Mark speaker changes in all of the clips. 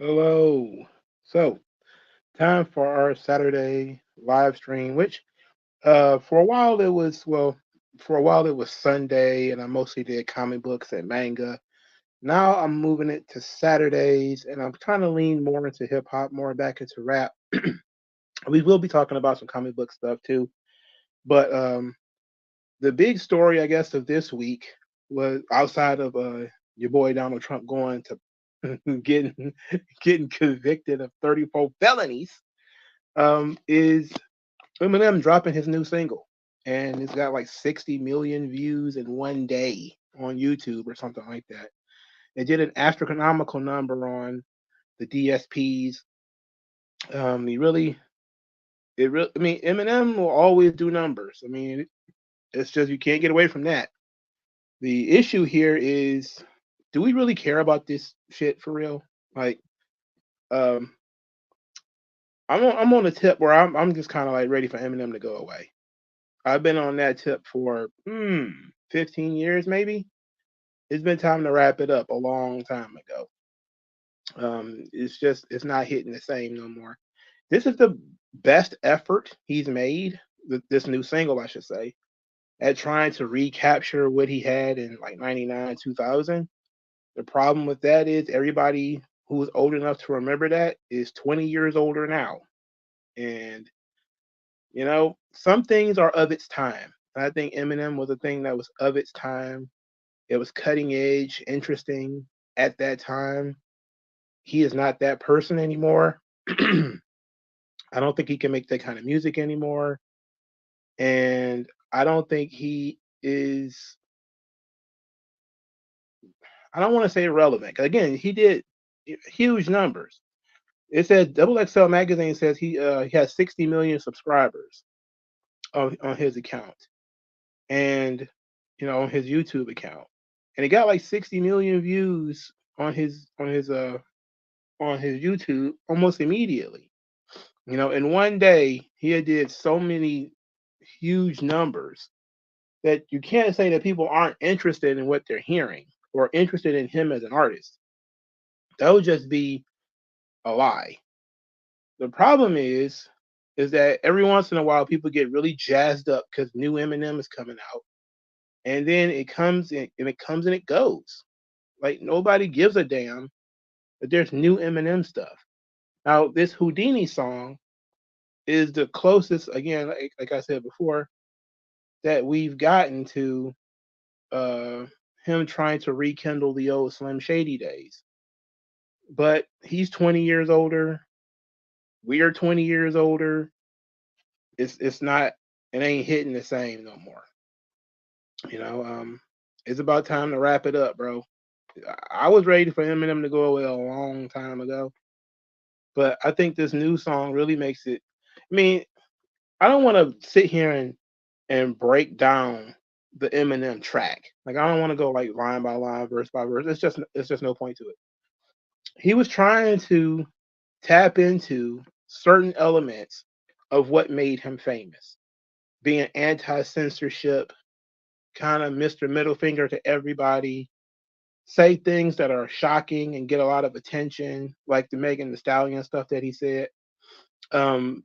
Speaker 1: Hello. So, time for our Saturday live stream, which for a while it was Sunday and I mostly did comic books and manga. Now I'm moving it to Saturdays and I'm trying to lean more into hip hop, more back into rap. We will be talking about some comic book stuff too. But the big story I guess of this week was outside of your boy Donald Trump going to getting getting convicted of 34 felonies is Eminem dropping his new single, and it's got like 60 million views in one day on YouTube or something like that. It did an astronomical number on the DSPs. He really, it really, I mean, Eminem will always do numbers. I mean, it's just you can't get away from that. The issue here is, do we really care about this shit for real? Like, um, I'm on a tip where I'm just kind of like ready for Eminem to go away. I've been on that tip for 15 years maybe. It's been time to wrap it up a long time ago. It's not hitting the same no more. This is the best effort he's made. This new single, I should say, at trying to recapture what he had in like 99, 2000. The problem with that is everybody who's old enough to remember that is 20 years older now. And some things are of its time. I think Eminem was a thing that was of its time. It was cutting edge, interesting at that time. He is not that person anymore. I don't think he can make that kind of music anymore. And I don't think he is, I don't want to say irrelevant. 'Cause again, he did huge numbers. It says Double XL magazine says he has 60 million subscribers on his account. And on his YouTube account, and it got like 60 million views on his YouTube almost immediately. In one day he had did so many huge numbers that you can't say that people aren't interested in what they're hearing or interested in him as an artist. That would just be a lie. The problem is that every once in a while people get really jazzed up because new Eminem is coming out, and then it comes and it goes. Like nobody gives a damn that there's new Eminem stuff. Now this Houdini song is the closest, again, like I said before, that we've gotten to uh, him trying to rekindle the old Slim Shady days. But he's 20 years older. We are 20 years older. It's not. It ain't hitting the same no more. You know. It's about time to wrap it up, bro. I was ready for Eminem to go away a long time ago. But I think this new song really makes it. I mean, I don't want to sit here and break down the Eminem track. Like I don't want to go like line by line, verse by verse. It's just no point to it. He was trying to tap into certain elements of what made him famous. Being anti-censorship, kind of Mr. Middle Finger to everybody, say things that are shocking and get a lot of attention, like the Megan Thee Stallion stuff that he said. Um,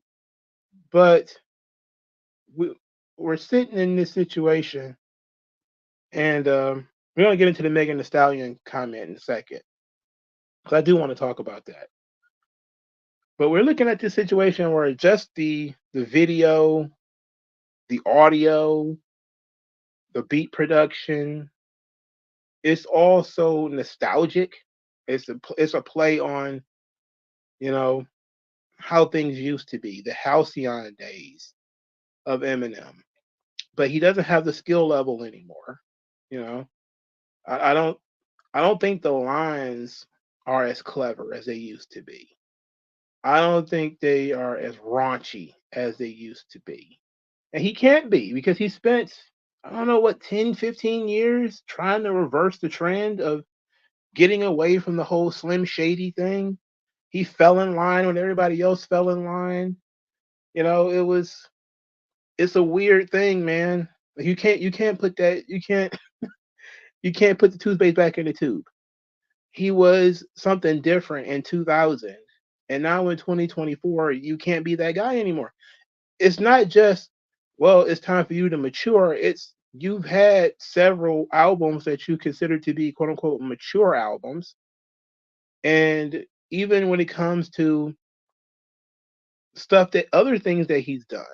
Speaker 1: but we, we're sitting in this situation, and we're going to get into the Megan Thee Stallion comment in a second, because I do want to talk about that. But we're looking at this situation where just the video, the audio, the beat production, it's all so nostalgic. It's a play on you know how things used to be, the halcyon days of Eminem. But he doesn't have the skill level anymore. You know, I don't think the lines are as clever as they used to be. I don't think they are as raunchy as they used to be. And he can't be because he spent, I don't know what, 10, 15 years trying to reverse the trend of getting away from the whole Slim Shady thing. He fell in line when everybody else fell in line. It's a weird thing, man. You can't put the toothpaste back in the tube. he was something different in 2000. And now in 2024, you can't be that guy anymore. It's not just, well, it's time for you to mature. It's you've had several albums that you consider to be quote unquote mature albums. And even when it comes to stuff that other things that he's done,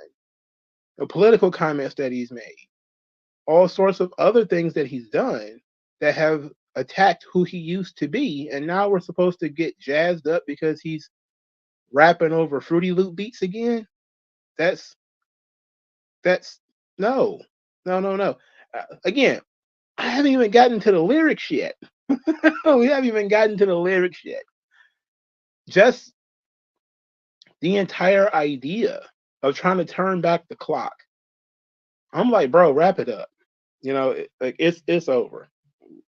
Speaker 1: the political comments that he's made, all sorts of other things that he's done that have attacked who he used to be. And now we're supposed to get jazzed up because he's rapping over Fruity Loop beats again. That's that's no, no, no, no. Again, I haven't even gotten to the lyrics yet. We haven't even gotten to the lyrics yet. Just the entire idea of trying to turn back the clock. I'm like, bro, wrap it up. Like it's over.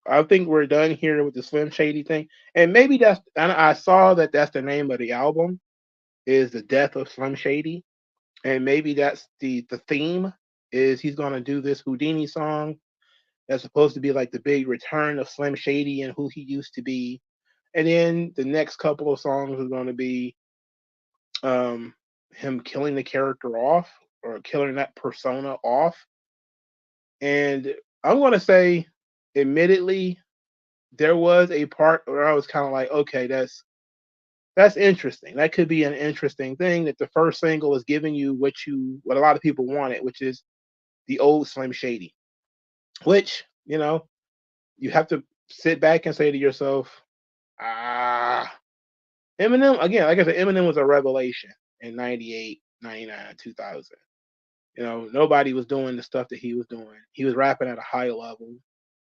Speaker 1: I think we're done here with the Slim Shady thing, and maybe that's. And I saw that that's the name of the album is the death of Slim Shady, and maybe that's the theme is he's gonna do this Houdini song that's supposed to be like the big return of Slim Shady and who he used to be, and then the next couple of songs are gonna be um him killing the character off or killing that persona off, and I'm gonna say, admittedly, there was a part where I was kind of like, okay, that's interesting. That could be an interesting thing that the first single is giving you what a lot of people wanted, which is the old Slim Shady. Which you have to sit back and say to yourself, ah, Eminem again. Like I said, Eminem was a revelation in 98, 99, 2000. Nobody was doing the stuff that he was doing. He was rapping at a high level.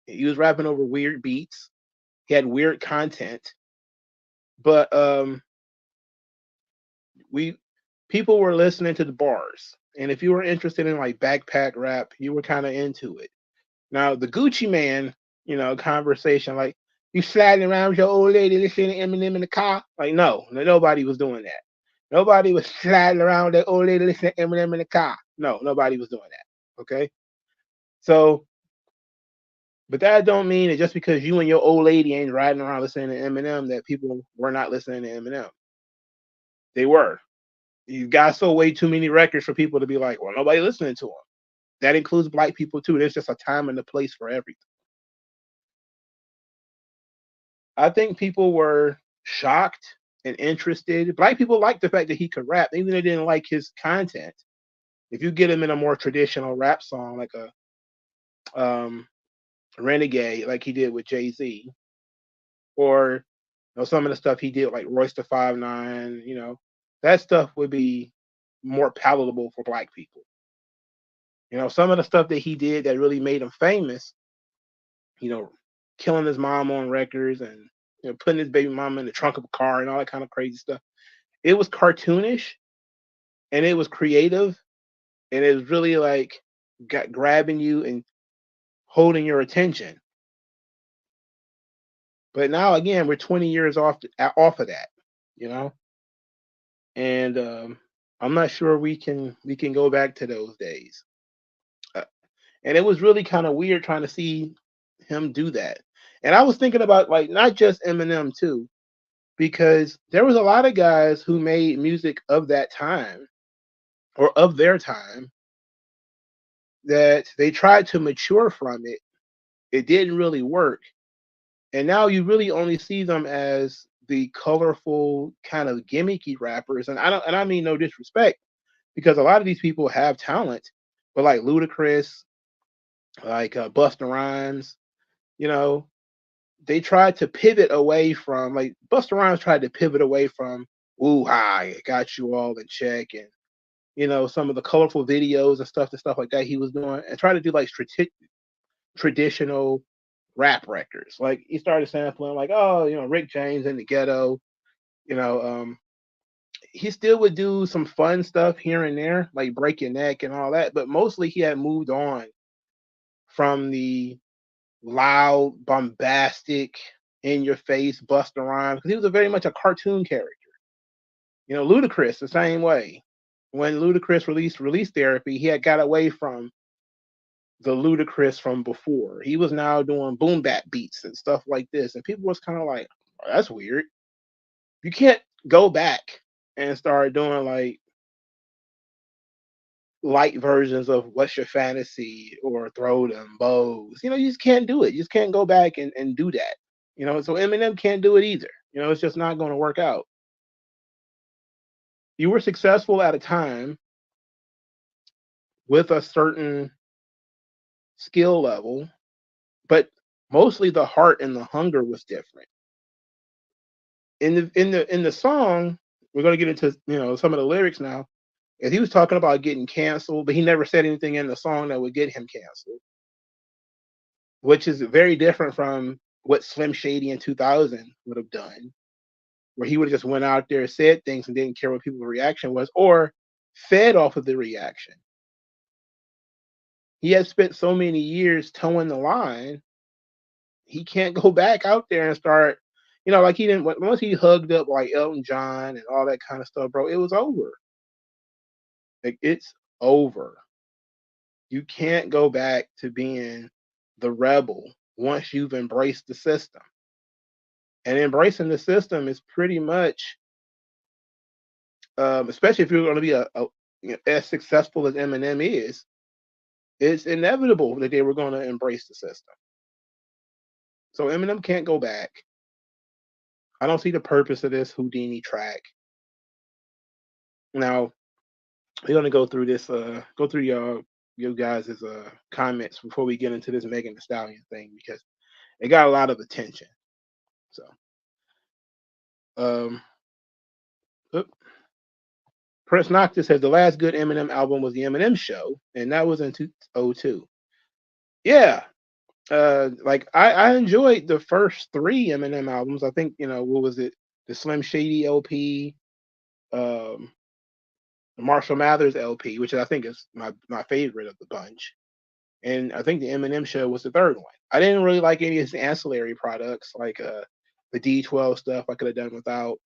Speaker 1: He was rapping over weird beats. He had weird content, but we people were listening to the bars, and if you were interested in like backpack rap, you were kind of into it. Now the Gucci Man, conversation like you sliding around with your old lady listening to Eminem in the car, like nobody was doing that. Nobody was sliding around with their old lady listening to Eminem in the car. No, nobody was doing that. Okay, so but that don't mean that just because you and your old lady ain't riding around listening to Eminem that people were not listening to Eminem. They were. You guys sold way too many records for people to be like, well, nobody listening to them. That includes black people too. There's just a time and a place for everything. I think people were shocked and interested. Black people liked the fact that he could rap, even if they didn't like his content. If you get him in a more traditional rap song, like a Renegade, like he did with Jay-Z, or some of the stuff he did, like Royce the 5'9", that stuff would be more palatable for black people. Some of the stuff that he did that really made him famous, you know, killing his mom on records and putting his baby mama in the trunk of a car and all that kind of crazy stuff. It was cartoonish and it was creative and it was really like grabbing you and holding your attention. But now again, we're 20 years off of that, you know, and I'm not sure we can go back to those days. Uh, and it was really kind of weird trying to see him do that. And I was thinking about like not just Eminem too, because there was a lot of guys who made music of that time or of their time that they tried to mature from it. It didn't really work. And now you really only see them as the colorful kind of gimmicky rappers. And I mean no disrespect, because a lot of these people have talent, but like Ludacris, like Busta Rhymes, you know, they tried to pivot away from like Busta Rhymes tried to pivot away from "Woo Hi, got you all in check" and some of the colorful videos and stuff like that he was doing, and try to do like traditional rap records. Like he started sampling like, oh, Rick James in the Ghetto. You know, he still would do some fun stuff here and there, like Break Your Neck and all that, but mostly he had moved on from the loud, bombastic, in your face Busta Rhymes, because he was a very much a cartoon character. Ludacris the same way. When Ludacris released Release Therapy, he had got away from the Ludacris from before. He was now doing boom bap beats and stuff like this, and people was kind of like, oh, "That's weird." You can't go back and start doing like light versions of "What's Your Fantasy" or "Throw Them Bows." You just can't do it. You just can't go back and do that. So Eminem can't do it either. It's just not going to work out. You were successful at a time with a certain skill level, but mostly the heart and the hunger was different. In the song, we're going to get into some of the lyrics now. And he was talking about getting canceled, but he never said anything in the song that would get him canceled, which is very different from what Slim Shady in 2000 would have done, where he would have just went out there, said things, and didn't care what people's reaction was, or fed off of the reaction. He has spent so many years towing the line, he can't go back out there and start, like he didn't. Once he hugged up like Elton John and all that kind of stuff, bro, it was over. Like it's over. You can't go back to being the rebel once you've embraced the system. And embracing the system is pretty much, especially if you're going to be as successful as Eminem is, it's inevitable that they were going to embrace the system. So Eminem can't go back. I don't see the purpose of this Houdini track. Now we're going to go through this, go through your guys' comments before we get into this Megan Thee Stallion thing because it got a lot of attention. So, um, oop. Prince Noctis says the last good Eminem album was the Eminem Show, and that was in 2002. Yeah, like I enjoyed the first three Eminem albums. I think what was it? The Slim Shady LP, um, the Marshall Mathers LP, which I think is my favorite of the bunch, and I think the Eminem Show was the third one. I didn't really like any of his ancillary products, like the D12 stuff. I could have done without.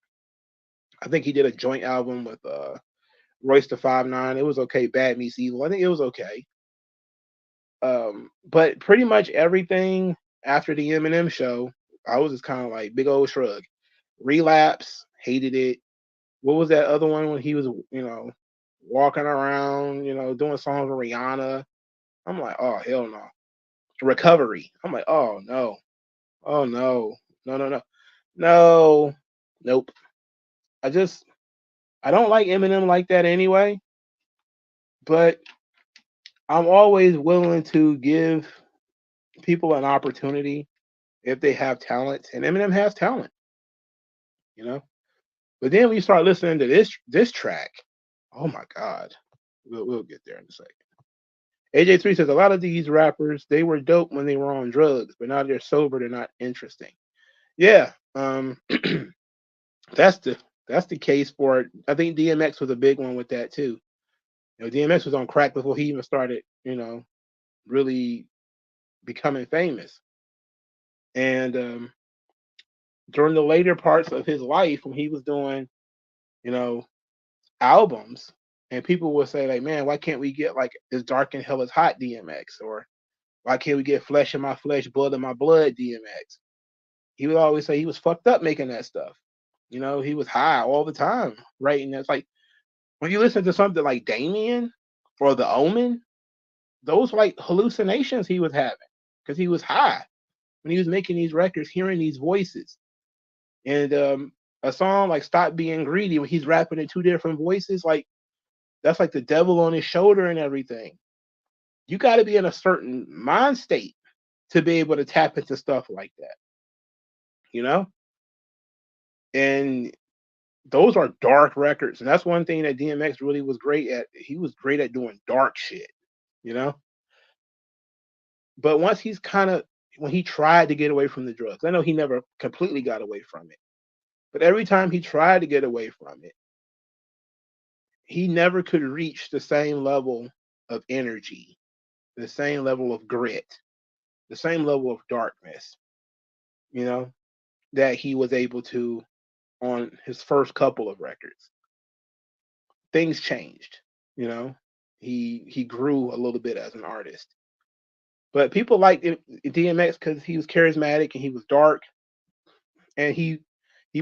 Speaker 1: I think he did a joint album with Royce the 5'9". It was okay. Bad Meets Evil. I think it was okay. But pretty much everything after the Eminem Show, I was just kind of like big old shrug. Relapse, hated it. What was that other one when he was, walking around, doing songs with Rihanna? I'm like, oh hell no. Recovery. I'm like, oh no, oh no, no, no, no, no, nope. I don't like Eminem like that anyway. But I'm always willing to give people an opportunity if they have talent, and Eminem has talent, you know. But then when you start listening to this track, oh my god, we'll get there in a second. AJ3 says a lot of these rappers they were dope when they were on drugs, but now they're sober, they're not interesting. Yeah, that's the case for it. I think DMX was a big one with that too. DMX was on crack before he even started, really becoming famous. And during the later parts of his life, when he was doing, you know, albums, and people would say like, "Man, why can't we get like as dark and hell is hot DMX?" Or "Why can't we get flesh in my flesh, blood in my blood DMX?" He would always say he was fucked up making that stuff. He was high all the time writing. It's like when you listen to something like Damien or The Omen, those like hallucinations he was having because he was high when he was making these records, hearing these voices. And a song like "Stop Being Greedy" when he's rapping in two different voices, like that's like the devil on his shoulder and everything. You got to be in a certain mind state to be able to tap into stuff like that, you know. And those are dark records, and that's one thing that DMX really was great at. He was great at doing dark shit, you know. But once he's kind of when he tried to get away from the drugs, I know he never completely got away from it, but every time he tried to get away from it, he never could reach the same level of energy, the same level of grit, the same level of darkness, you know, that he was able to on his first couple of records. Things changed, you know. He grew a little bit as an artist. But people liked DMX because he was charismatic and he was dark, and he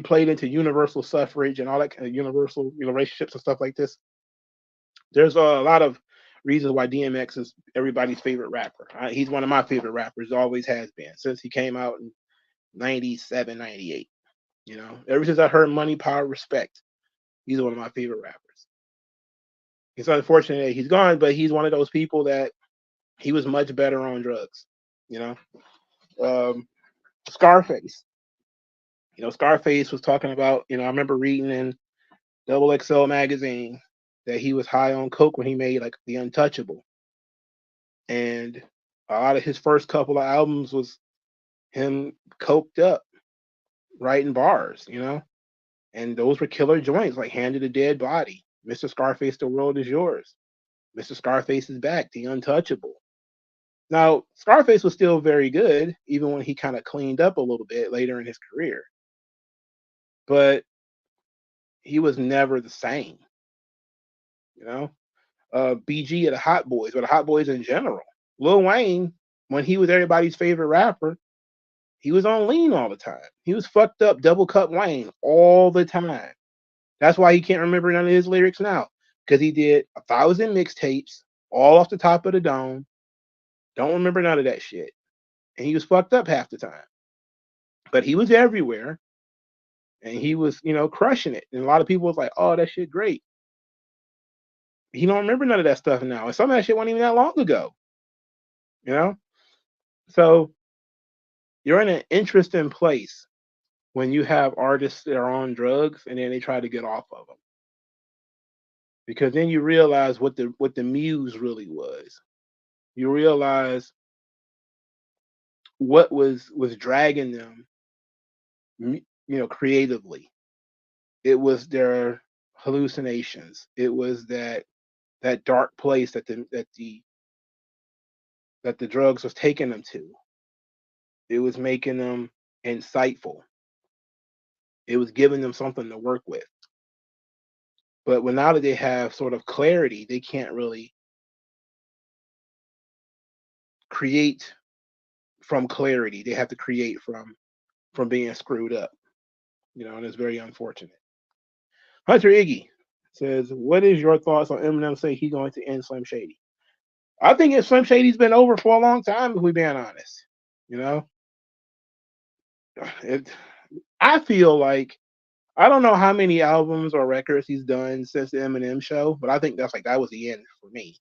Speaker 1: played into universal suffrage and all that kind of universal, relationships and stuff like this. There's a lot of reasons why DMX is everybody's favorite rapper. He's one of my favorite rappers, always has been since he came out in 97, 98. Ever since I heard Money, Power, Respect, he's one of my favorite rappers. It's unfortunate that he's gone, but he's one of those people that he was much better on drugs. You know, um, Scarface. Scarface was talking about. I remember reading in Double XL magazine that he was high on coke when he made like The Untouchable, and a lot of his first couple of albums was him coked up, writing bars. And those were killer joints like Hand of the Dead Body, Mr. Scarface, The World Is Yours, Mr. Scarface is Back, The Untouchable. Now, Scarface was still very good, even when he kind of cleaned up a little bit later in his career. But he was never the same. BG of the Hot Boys, or the Hot Boys in general. Lil Wayne, when he was everybody's favorite rapper, he was on lean all the time. He was fucked up double cup Wayne all the time. That's why he can't remember none of his lyrics now, because he did 1,000 mixtapes all off the top of the dome. Don't remember none of that shit. And he was fucked up half the time. But he was everywhere, and he was, crushing it. And a lot of people was like, oh, that shit great. He don't remember none of that stuff now. And some of that shit wasn't even that long ago. So you're in an interesting place when you have artists that are on drugs and then they try to get off of them. Because then you realize what the muse really was. You realize what was dragging them, creatively. It was their hallucinations. It was that dark place that the drugs was taking them to. It was making them insightful. It was giving them something to work with. But now that they have sort of clarity, they can't really create from clarity. They have to create from being screwed up. And it's very unfortunate. Hunter Iggy says, "What is your thoughts on Eminem saying he's going to end Slim Shady?" I think Slim Shady's been over for a long time, if we're being honest. I feel like, I don't know how many albums or records he's done since the Eminem show, but I think that was the end for me.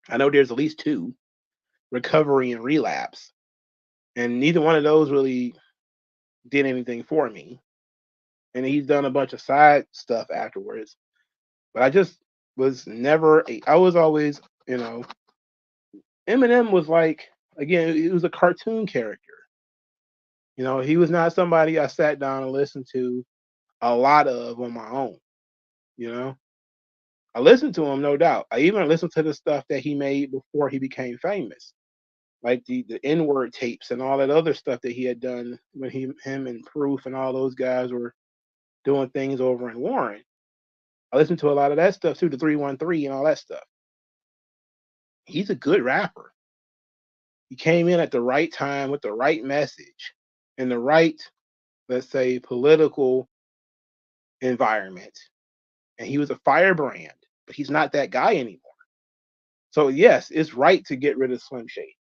Speaker 1: I know there's at least 2, Recovery and Relapse, and neither one of those really did anything for me. And he's done a bunch of side stuff afterwards, but I just was never. I was always, Eminem was like, again, he was a cartoon character. He was not somebody I sat down and listened to a lot of on my own. I listened to him, no doubt. I even listened to the stuff that he made before he became famous, like the N-word tapes and all that other stuff that he had done when him and Proof and all those guys were doing things over in Warren. I listened to a lot of that stuff too, the 313 and all that stuff. He's a good rapper. He came in at the right time with the right message in the right, let's say, political environment. And he was a firebrand, but he's not that guy anymore. So yes, it's right to get rid of Slim Shady.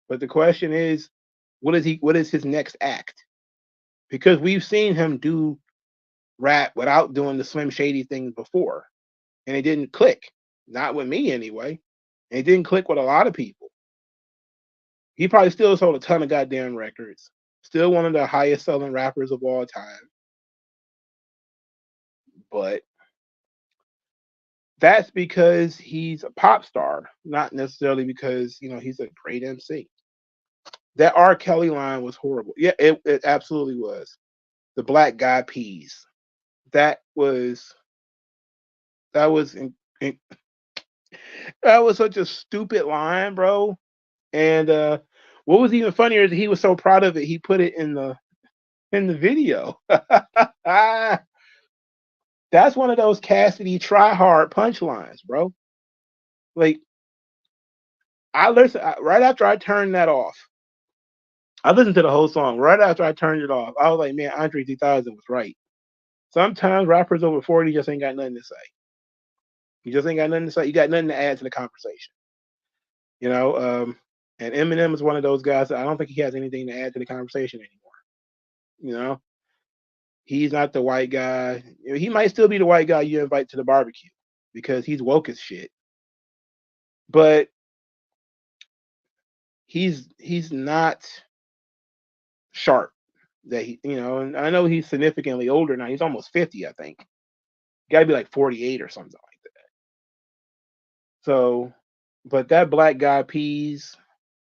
Speaker 1: But the question is, what is his next act? Because we've seen him do rap without doing the Slim Shady thing before. And it didn't click. Not with me anyway. And it didn't click with a lot of people. He probably still sold a ton of goddamn records. Still one of the highest selling rappers of all time. But that's because he's a pop star, not necessarily because, he's a great MC. That R. Kelly line was horrible. Yeah, it absolutely was. The Black Guy Peas. That was that was that was such a stupid line, bro. And what was even funnier is he was so proud of it, he put it in the video. That's one of those Cassidy try hard punchlines, bro. Like, I listened right after I turned that off. I listened to the whole song. Right after I turned it off, I was like, man, Andre 3000 was right. Sometimes rappers over 40 just ain't got nothing to say. You just ain't got nothing to say. You got nothing to add to the conversation. You know, and Eminem is one of those guys that I don't think he has anything to add to the conversation anymore. You know, he's not the white guy. He might still be the white guy you invite to the barbecue because he's woke as shit. But he's not sharp. That he, and I know he's significantly older now. He's almost 50, I think. Got to be like 48 or something like that. So, but that Black Guy Peas,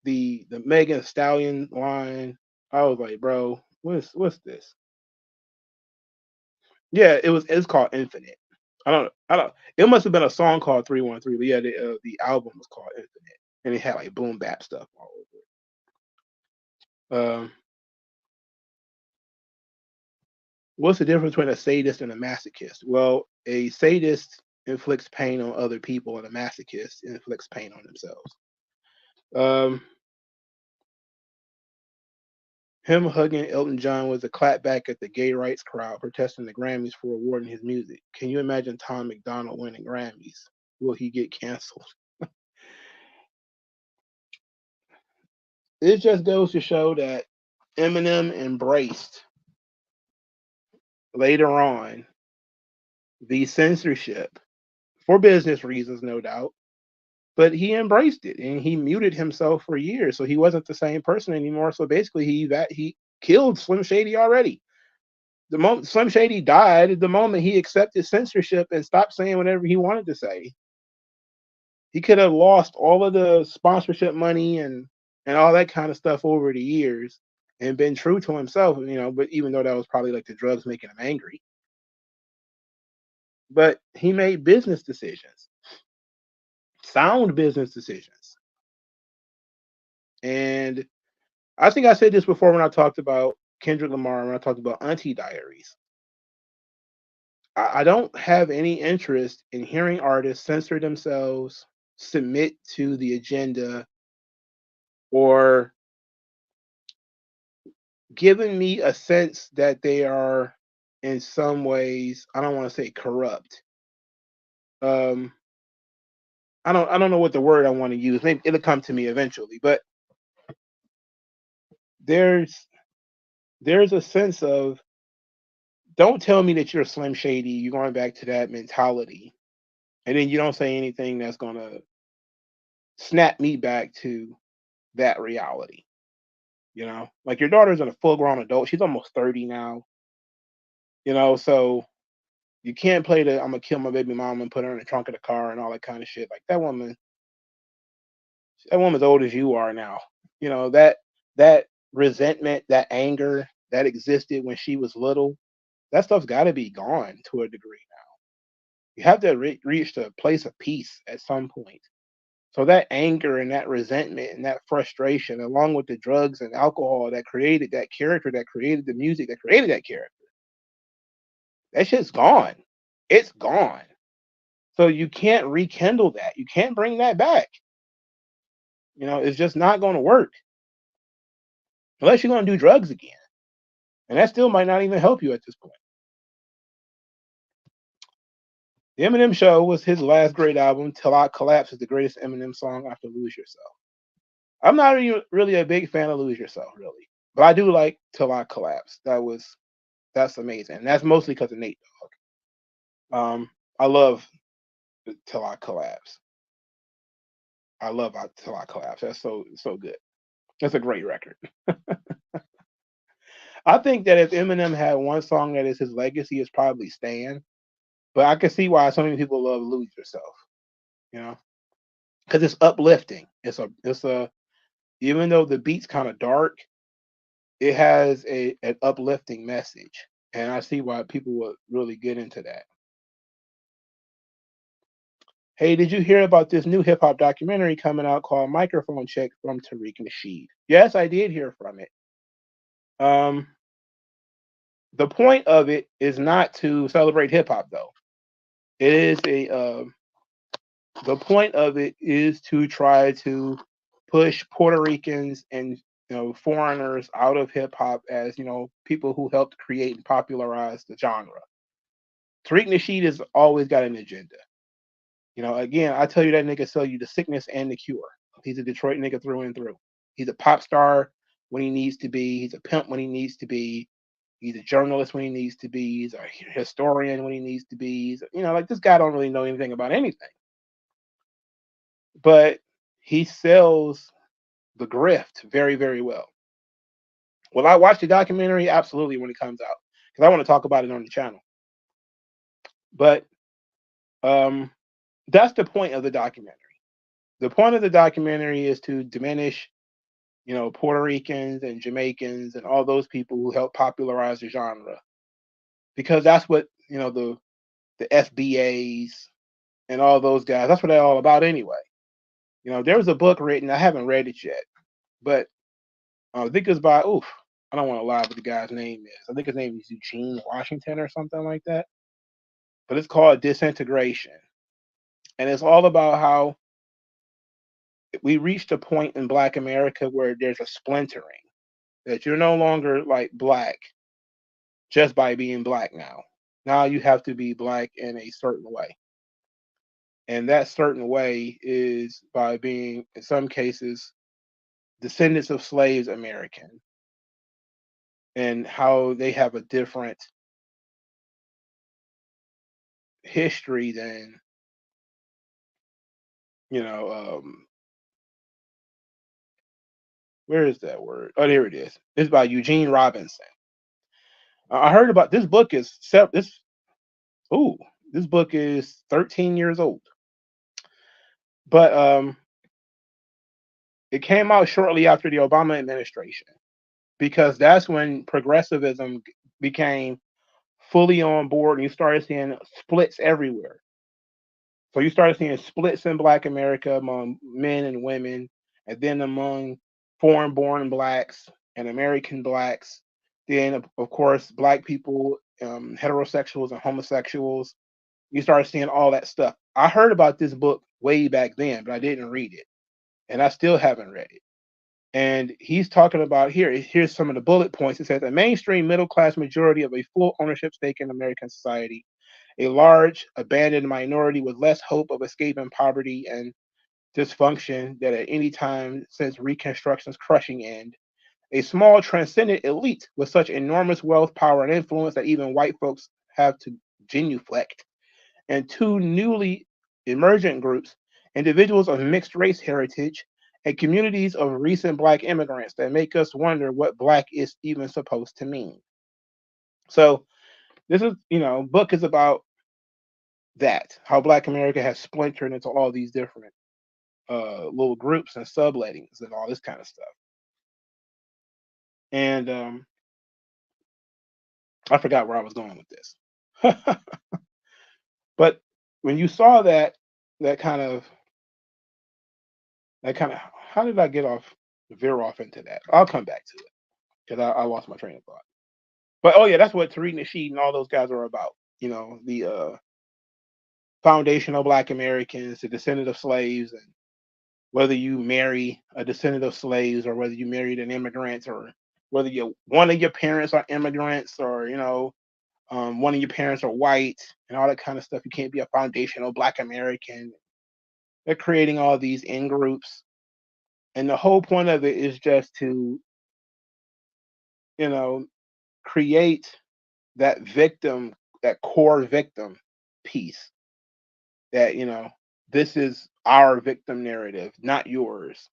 Speaker 1: the Megan Stallion line, I was like, bro, what's this? Yeah, it's called Infinite. I don't. It must have been a song called 313, but yeah, the album was called Infinite, and it had like boom bap stuff all over it. What's the difference between a sadist and a masochist? Well, a sadist inflicts pain on other people, and a masochist inflicts pain on themselves. Um, Him hugging Elton John was a clapback at the gay rights crowd protesting the Grammys for awarding his music. Can you imagine Tom McDonald winning Grammys? Will he get canceled? It just goes to show that Eminem embraced later on the censorship for business reasons, no doubt, but he embraced it and he muted himself for years, so he wasn't the same person anymore. So basically, he killed Slim Shady already. The moment Slim Shady died, the moment he accepted censorship and stopped saying whatever he wanted to say, he could have lost all of the sponsorship money and all that kind of stuff over the years and been true to himself, but even though that was probably like the drugs making him angry. But he made business decisions, sound business decisions. And I think I said this before when I talked about Kendrick Lamar, when I talked about Auntie Diaries. I don't have any interest in hearing artists censor themselves, submit to the agenda, or giving me a sense that they are in some ways, I don't want to say corrupt. Um, I don't know what the word I want to use. Maybe it'll come to me eventually, but there's there's a sense of, don't tell me that you're Slim Shady. You're going back to that mentality, and then you don't say anything that's gonna snap me back to that reality. Like your daughter's a full grown adult. She's almost 30 now. So you can't play the I'm gonna kill my baby mama and put her in the trunk of the car and all that kind of shit. Like that woman's old as you are now. That resentment, that anger that existed when she was little, that stuff's got to be gone to a degree now. You have to reach a place of peace at some point. So that anger and that resentment and that frustration, along with the drugs and alcohol that created that character, that created the music, that created that character, that shit's gone. It's gone. So you can't rekindle that. You can't bring that back. It's just not going to work unless you're going to do drugs again. And that still might not even help you at this point. The Eminem Show was his last great album. Till I Collapse is the greatest Eminem song after Lose Yourself. I'm not really a big fan of Lose Yourself, really. But I do like Till I Collapse. That's amazing. And that's mostly because of Nate Dogg. I love Till I Collapse. I love Till I Collapse. That's so good. That's a great record. I think that if Eminem had one song that is his legacy, it's probably Stan. But I can see why so many people love Lose Yourself. Because it's uplifting. It's a even though the beat's kind of dark, it has an uplifting message, and I see why people would really get into that. Hey, did you hear about this new hip hop documentary coming out called Microphone Check from Tariq Nasheed? Yes, I did hear from it. Um, the point of it is not to celebrate hip hop, though. It is the point of it is to try to push Puerto Ricans and foreigners out of hip hop as people who helped create and popularize the genre. Tariq Nasheed has always got an agenda. Again, I tell you that nigga sell you the sickness and the cure. He's a Detroit nigga through and through. He's a pop star when he needs to be. He's a pimp when he needs to be. He's a journalist when he needs to be. He's a historian when he needs to be. Like this guy don't really know anything about anything. But he sells the grift very, very well. Will I watch the documentary? Absolutely, when it comes out, because I want to talk about it on the channel. But that's the point of the documentary. The point of the documentary is to diminish, Puerto Ricans and Jamaicans and all those people who helped popularize the genre, because that's what the FBAs and all those guys. That's what they're all about anyway. There was a book written. I haven't read it yet, but I think it's by I don't want to lie what the guy's name is. I think his name is Eugene Washington or something like that. But it's called Disintegration. And it's all about how we reached a point in Black America where there's a splintering, that you're no longer like Black just by being Black now. Now you have to be Black in a certain way. And that certain way is by being, in some cases, descendants of slaves American, and how they have a different history than where is that word? Oh, there it is. It's by Eugene Robinson. I heard about this book is this book is 13 years old, but it came out shortly after the Obama administration, because that's when progressivism became fully on board, and you started seeing splits everywhere. So you started seeing splits in Black America among men and women, and then among foreign-born Blacks and American Blacks. Then, of course, Black people, heterosexuals and homosexuals. You started seeing all that stuff. I heard about this book way back then, but I didn't read it, and I still haven't read it. And he's talking about here's some of the bullet points. It says a mainstream middle class majority of a full ownership stake in American society, a large abandoned minority with less hope of escaping poverty and dysfunction that at any time since Reconstruction's crushing end, a small transcendent elite with such enormous wealth, power, and influence that even white folks have to genuflect, and two newly emergent groups, individuals of mixed race heritage and communities of recent Black immigrants, that make us wonder what Black is even supposed to mean. So this is, book is about that, how Black America has splintered into all these different little groups and sublettings and all this kind of stuff. And I forgot where I was going with this. But when you saw that kind of how did I veer off into that? I'll come back to it, because I lost my train of thought. But oh yeah, that's what Tariq Nasheed and all those guys are about. The foundational Black Americans, the descendant of slaves, and whether you marry a descendant of slaves or whether you married an immigrant, or whether one of your parents are immigrants, or one of your parents are white, and all that kind of stuff. You can't be a foundational Black American. They're creating all these in groups, and the whole point of it is just to create that core victim piece, that this is our victim narrative, not yours.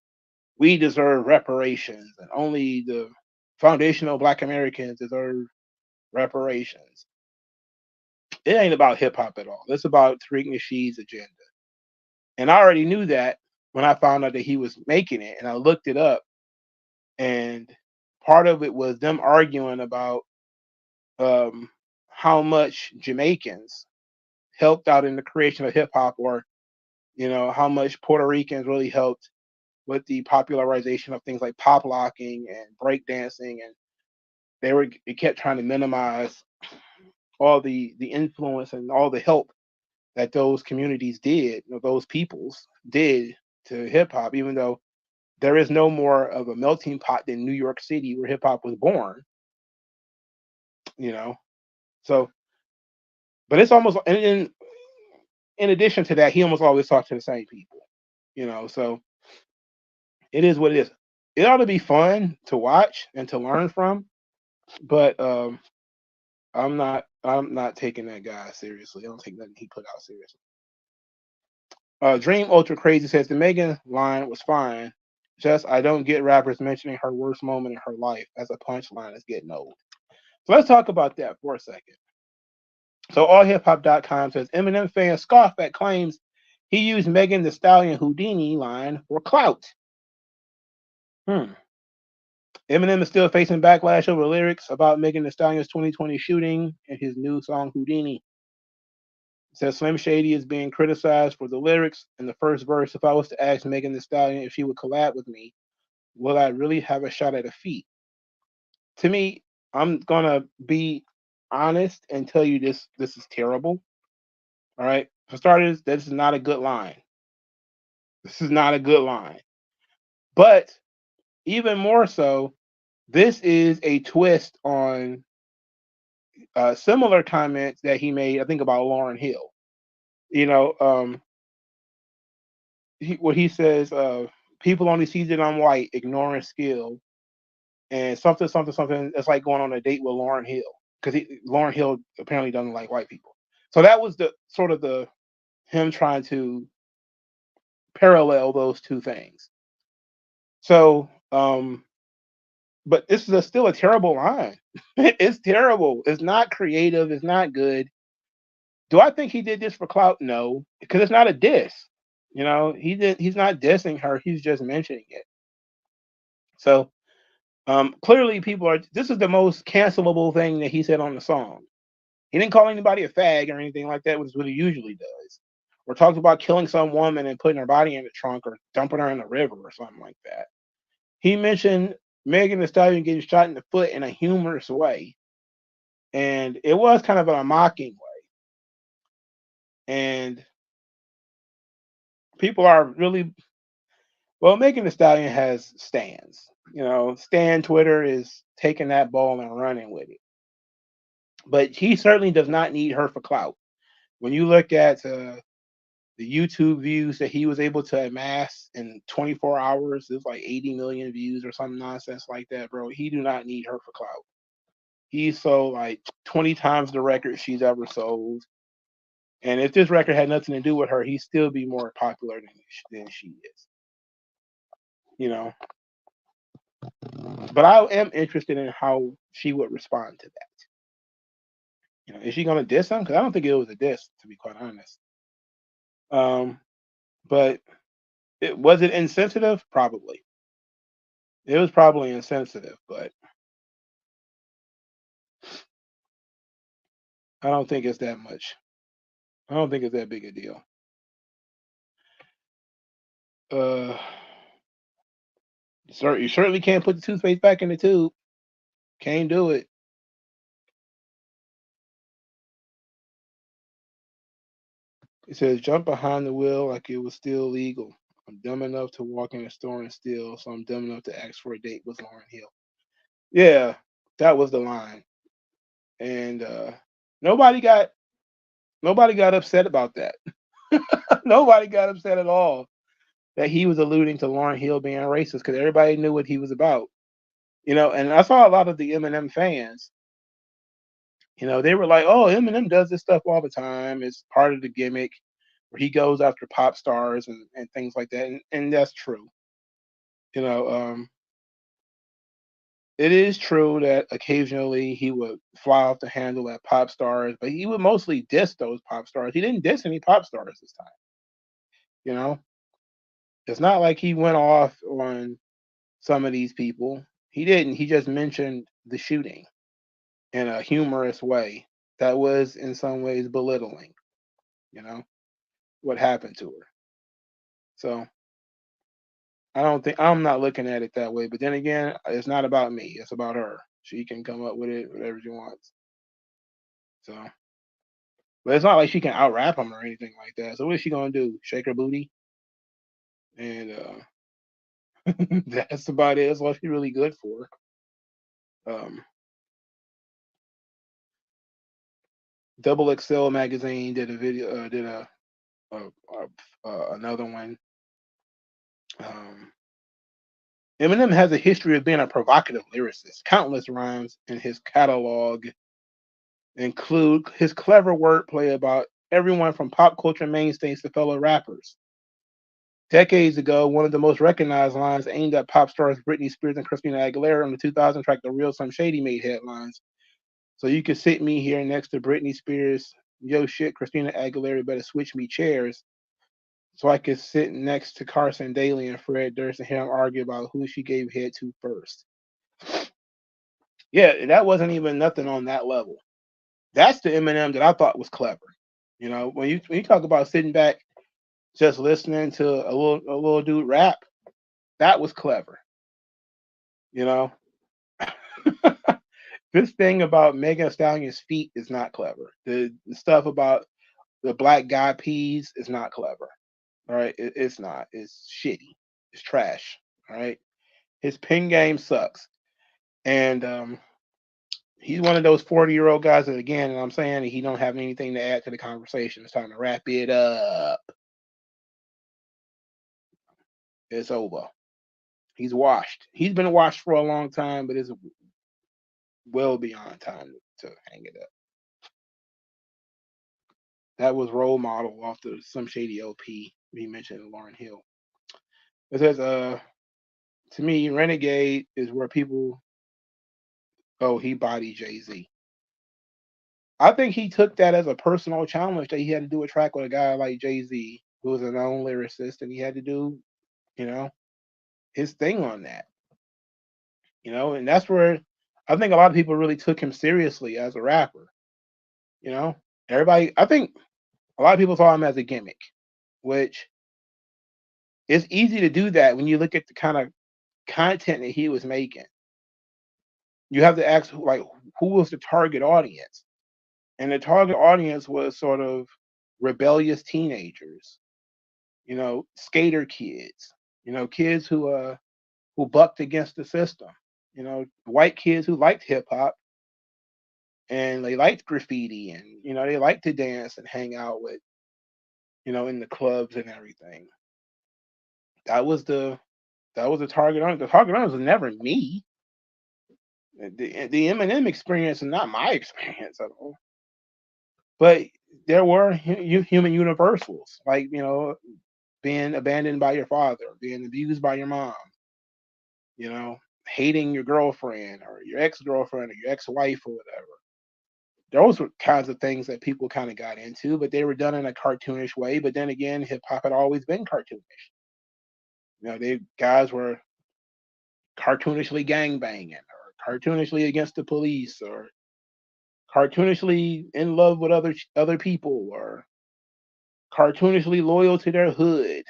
Speaker 1: We deserve reparations, and only the foundational Black Americans deserve reparations. It ain't about hip hop at all. It's about Tariq Nasheed's agenda. And I already knew that when I found out that he was making it, and I looked it up, and part of it was them arguing about how much Jamaicans helped out in the creation of hip hop, or how much Puerto Ricans really helped with the popularization of things like pop locking and breakdancing, and it kept trying to minimize all the influence and all the help that those communities did, those peoples did to hip hop, even though there is no more of a melting pot than New York City, where hip hop was born. You know, so but it's almost and in addition to that, he almost always talks to the same people. So it is what it is. It ought to be fun to watch and to learn from, but I'm not taking that guy seriously. I don't take nothing he put out seriously. Dream Ultra Crazy says the Megan line was fine. Just I don't get rappers mentioning her worst moment in her life as a punchline is getting old. So let's talk about that for a second. So allhiphop.com says Eminem fans scoff at claims he used Megan Thee Stallion Houdini line for clout. Eminem is still facing backlash over lyrics about Megan Thee Stallion's 2020 shooting and his new song Houdini. It says Slim Shady is being criticized for the lyrics in the first verse. If I was to ask Megan Thee Stallion if she would collab with me, will I really have a shot at a feat? To me, I'm gonna be honest and tell you this is terrible. All right. For starters, this is not a good line. This is not a good line. But even more so, this is a twist on similar comments that he made, I think, about Lauryn Hill. You know, what he says, people only sees it on white, ignoring skill, and something, something, something. It's like going on a date with Lauryn Hill because Lauryn Hill apparently doesn't like white people. So that was the sort of the him trying to parallel those two things. So, but this is still a terrible line. It's terrible. It's not creative. It's not good. Do I think he did this for clout? No, because it's not a diss. He's not dissing her. He's just mentioning it. So clearly, people are. This is the most cancelable thing that he said on the song. He didn't call anybody a fag or anything like that, which is what he usually does. Or talks about killing some woman and putting her body in the trunk or dumping her in the river or something like that. He mentioned Megan Thee Stallion getting shot in the foot in a humorous way, and it was kind of a mocking way. And people are really well. Megan Thee Stallion has stands. Stan Twitter is taking that ball and running with it. But he certainly does not need her for clout. When you look at the YouTube views that he was able to amass in 24 hours, it's like 80 million views or some nonsense like that, bro. He do not need her for clout. He sold like 20 times the record she's ever sold. And if this record had nothing to do with her, he'd still be more popular than she is. You know. But I am interested in how she would respond to that. Is she gonna diss him? Because I don't think it was a diss, to be quite honest. But was it insensitive? Probably. It was probably insensitive, but I don't think it's that much. I don't think it's that big a deal. Uh, you certainly can't put the toothpaste back in the tube. Can't do it. It says jump behind the wheel like it was still legal. I'm dumb enough to walk in a store and steal, so I'm dumb enough to ask for a date with Lauryn Hill. Yeah, that was the line, and nobody got nobody got upset about that. Nobody got upset at all that he was alluding to Lauryn Hill being racist because everybody knew what he was about. And I saw a lot of the Eminem fans. They were like, "Oh, Eminem does this stuff all the time. It's part of the gimmick where he goes after pop stars and things like that." And that's true. You know, um, it is true that occasionally he would fly off the handle at pop stars, but he would mostly diss those pop stars. He didn't diss any pop stars this time. You know, it's not like he went off on some of these people. He didn't. He just mentioned the shooting in a humorous way that was in some ways belittling, you know, what happened to her. So I'm not looking at it that way. But then again, it's not about me. It's about her. She can come up with it whatever she wants. So, but it's not like she can out rap him or anything like that. So what is she gonna do? Shake her booty? And That's about it. That's all she's really good for. Um, Double XL magazine did a video, did another one. Um, Eminem has a history of being a provocative lyricist. Countless rhymes in his catalog include his clever wordplay about everyone from pop culture mainstays to fellow rappers. Decades ago, one of the most recognized lines aimed at pop stars Britney Spears and Christina Aguilera on the 2000 track "The Real Slim Shady" made headlines. So you could sit me here next to Britney Spears. Yo, shit, Christina Aguilera better switch me chairs. So I could sit next to Carson Daly and Fred Durst and hear them argue about who she gave head to first. Yeah, that wasn't even nothing on that level. That's the Eminem that I thought was clever. You know, when you talk about sitting back just listening to a little dude rap, that was clever. You know, this thing about Megan Thee Stallion's feet is not clever. The stuff about the black guy peas is not clever. All right, it's not. It's shitty. It's trash. All right, his pin game sucks, and he's one of those 40-year-old guys that, again, and I'm saying he don't have anything to add to the conversation. It's time to wrap it up. It's over. He's washed. He's been washed for a long time, but it's well beyond time to hang it up. That was role model off the Some Shady LP we mentioned, Lauryn Hill. It says, to me, Renegade is where people, oh, he bodied Jay-Z. I think he took that as a personal challenge that he had to do a track with a guy like Jay-Z, who was a known lyricist, and he had to do, you know, his thing on that. You know, and that's where I think a lot of people really took him seriously as a rapper. You know, everybody, I think a lot of people saw him as a gimmick, which it's easy to do that when you look at the kind of content that he was making. You have to ask, like, who was the target audience? And the target audience was sort of rebellious teenagers, skater kids, kids who bucked against the system, white kids who liked hip hop and they liked graffiti and they liked to dance and hang out with, in the clubs and everything. That was the target audience. The target audience was never me. The Eminem experience is not my experience at all. But there were human universals, like being abandoned by your father, being abused by your mom, hating your girlfriend or your ex-girlfriend or your ex-wife or whatever. Those were kinds of things that people kind of got into, but they were done in a cartoonish way. But then again, hip hop had always been cartoonish. They guys were cartoonishly gangbanging or cartoonishly against the police or cartoonishly in love with other people or cartoonishly loyal to their hood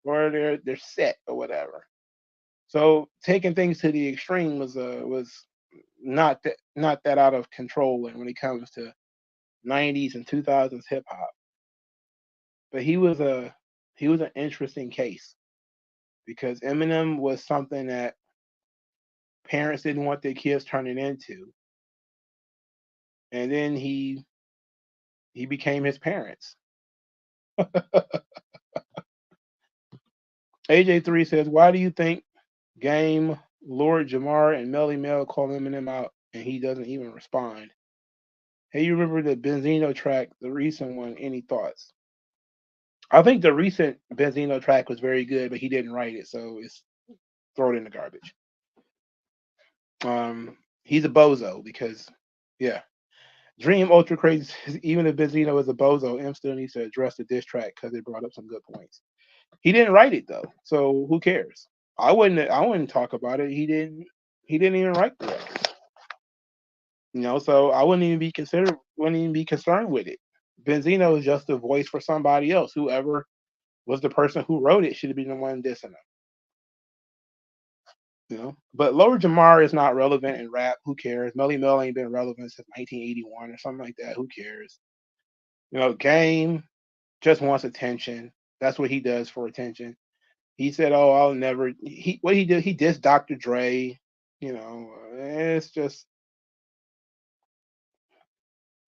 Speaker 1: or their set or whatever. So taking things to the extreme was not that out of control when it comes to 90s and 2000s hip hop. But he was an interesting case because Eminem was something that parents didn't want their kids turning into, and then he became his parents. AJ3 says, "Why do you think Game, Lord Jamar, and Melly Mel call Eminem out and he doesn't even respond? Hey, you remember the Benzino track, the recent one? Any thoughts?" I think the recent Benzino track was very good, but he didn't write it, so it's throw it in the garbage. He's a bozo because, yeah. Dream Ultra Crazy says, even if Benzino is a bozo, M still needs to address the diss track because it brought up some good points. He didn't write it though, so who cares? I wouldn't talk about it. He didn't even write the record. So I wouldn't even be concerned with it. Benzino is just a voice for somebody else. Whoever was the person who wrote it should have been the one dissing him. But Lower Jamar is not relevant in rap. Who cares? Melly Mel ain't been relevant since 1981 or something like that. Who cares? Game just wants attention. That's what he does for attention. He said, "Oh, I'll never." What he did, he dissed Dr. Dre. It's just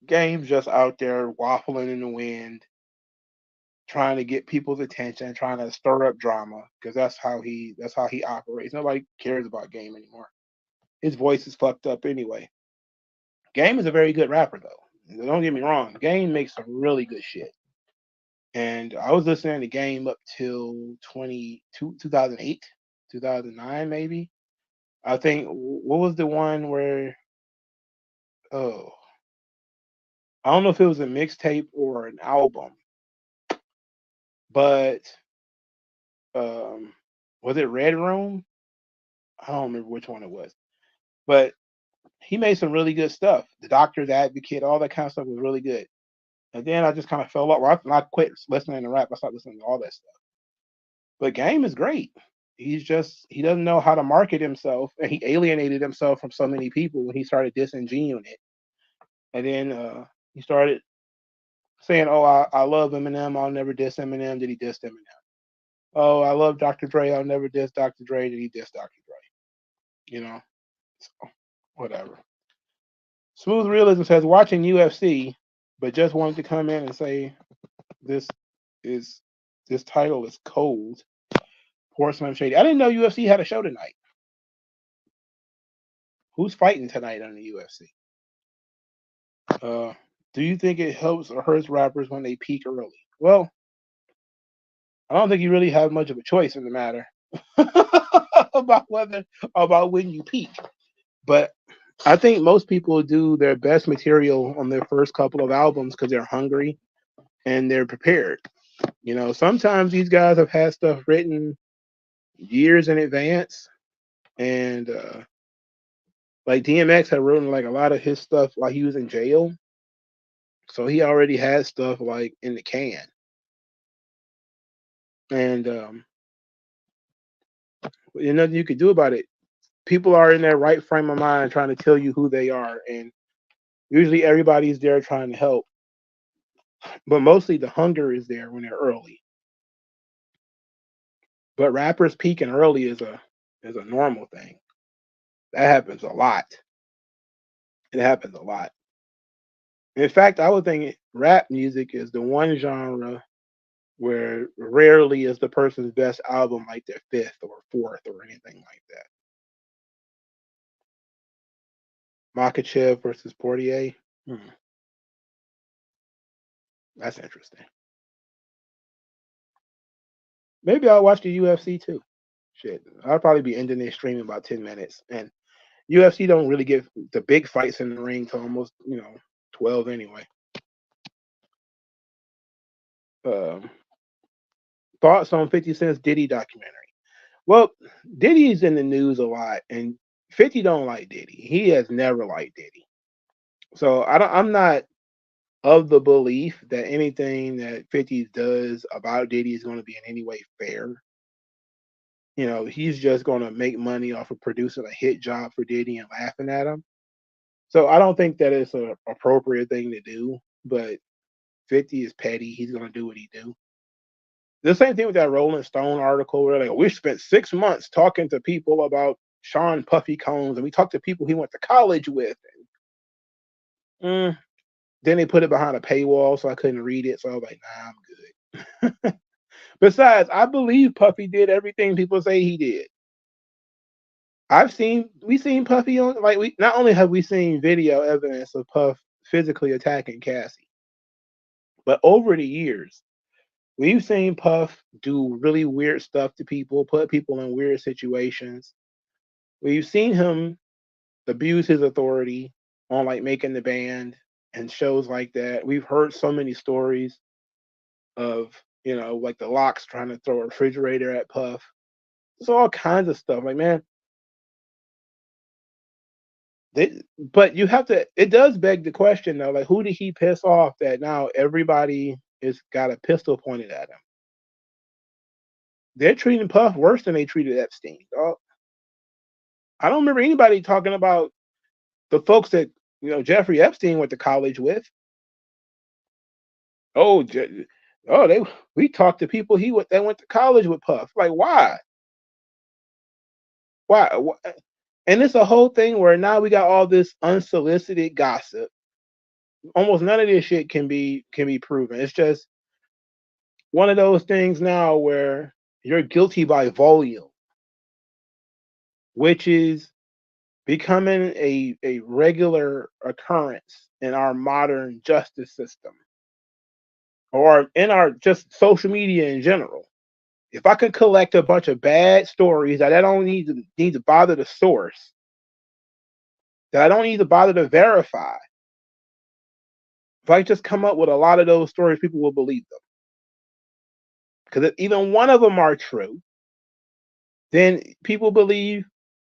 Speaker 1: Game's just out there waffling in the wind, trying to get people's attention, trying to stir up drama because that's how he operates. Nobody cares about Game anymore. His voice is fucked up anyway. Game is a very good rapper though. Don't get me wrong. Game makes some really good shit. And I was listening to Game up till 2008, 2009 maybe. I think what was the one where oh I don't know if it was a mixtape or an album, but um was it Red Room? I don't remember which one it was. But he made some really good stuff. The Doctor's Advocate, all that kind of stuff was really good. And then I just kind of fell off. Well, I quit listening to rap. I started listening to all that stuff. But Game is great. He doesn't know how to market himself, and he alienated himself from so many people when he started dissing G Unit. And then he started saying, "Oh, I love Eminem. I'll never diss Eminem." Did he diss Eminem? Oh, I love Dr. Dre. I'll never diss Dr. Dre. Did he diss Dr. Dre? You know, so, whatever. Smooth Realism says watching UFC, but just wanted to come in and say this is this title is cold. Poor Slim Shady. I didn't know UFC had a show tonight. Who's fighting tonight on the UFC? Do you think it helps or hurts rappers when they peak early? Well, I don't think you really have much of a choice in the matter about when you peak. But I think most people do their best material on their first couple of albums because they're hungry and they're prepared. Sometimes these guys have had stuff written years in advance, and like DMX had written like a lot of his stuff while he was in jail, so he already had stuff like in the can, and there's nothing you could do about it. People are in their right frame of mind trying to tell you who they are, and usually everybody's there trying to help, but mostly the hunger is there when they're early. But rappers peaking early is a normal thing. That happens a lot. It happens a lot. In fact, I would think rap music is the one genre where rarely is the person's best album like their fifth or fourth or anything like that. Makachev versus Portier. Hmm, that's interesting. Maybe I'll watch the UFC too. Shit, I'll probably be ending this stream in about 10 minutes. And UFC don't really give the big fights in the ring to almost 12 anyway. Um, Thoughts on 50 Cent's Diddy documentary? Well, Diddy's in the news a lot, and 50 don't like Diddy. He has never liked Diddy. So I'm not of the belief that anything that 50 does about Diddy is going to be in any way fair. He's just going to make money off of producing a hit job for Diddy and laughing at him. So I don't think that it's an appropriate thing to do. But 50 is petty. He's going to do what he do. The same thing with that Rolling Stone article where like we spent 6 months talking to people about Sean Puffy Combs, and we talked to people he went to college with. And, then they put it behind a paywall, so I couldn't read it. So I was like, nah, I'm good. Besides, I believe Puffy did everything people say he did. We've seen Puffy on we not only have we seen video evidence of Puff physically attacking Cassie, but over the years, we've seen Puff do really weird stuff to people, put people in weird situations. We've seen him abuse his authority on like making the band and shows like that. We've heard so many stories of, like the Locks trying to throw a refrigerator at Puff. There's all kinds of stuff. Like, man, but you have to, it does beg the question though, like who did he piss off that now everybody is got a pistol pointed at him? They're treating Puff worse than they treated Epstein. I don't remember anybody talking about the folks that Jeffrey Epstein went to college with. Oh, Oh, we talked to people that went to college with Puff. Like, why? Why? And it's a whole thing where now we got all this unsolicited gossip. Almost none of this shit can be proven. It's just one of those things now where you're guilty by volume, which is becoming a regular occurrence in our modern justice system or in our just social media in general. If I could collect a bunch of bad stories that I don't need to bother to source, that I don't need to bother to verify, if I just come up with a lot of those stories, people will believe them. Because if even one of them are true, then people believe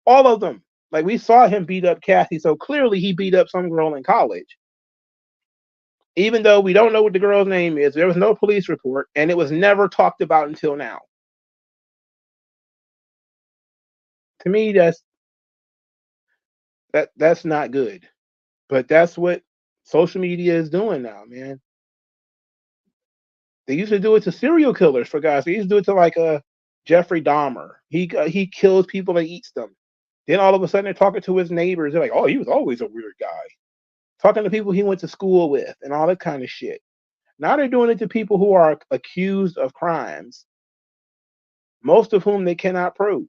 Speaker 1: all of them. Like we saw him beat up Kathy, so clearly he beat up some girl in college. Even though we don't know what the girl's name is, there was no police report, and it was never talked about until now. To me, that's not good. But that's what social media is doing now, man. They used to do it to serial killers, for guys. They used to do it to like a Jeffrey Dahmer. He kills people and eats them. Then all of a sudden they're talking to his neighbors. They're like, "Oh, he was always a weird guy." Talking to people he went to school with and all that kind of shit. Now they're doing it to people who are accused of crimes, most of whom they cannot prove.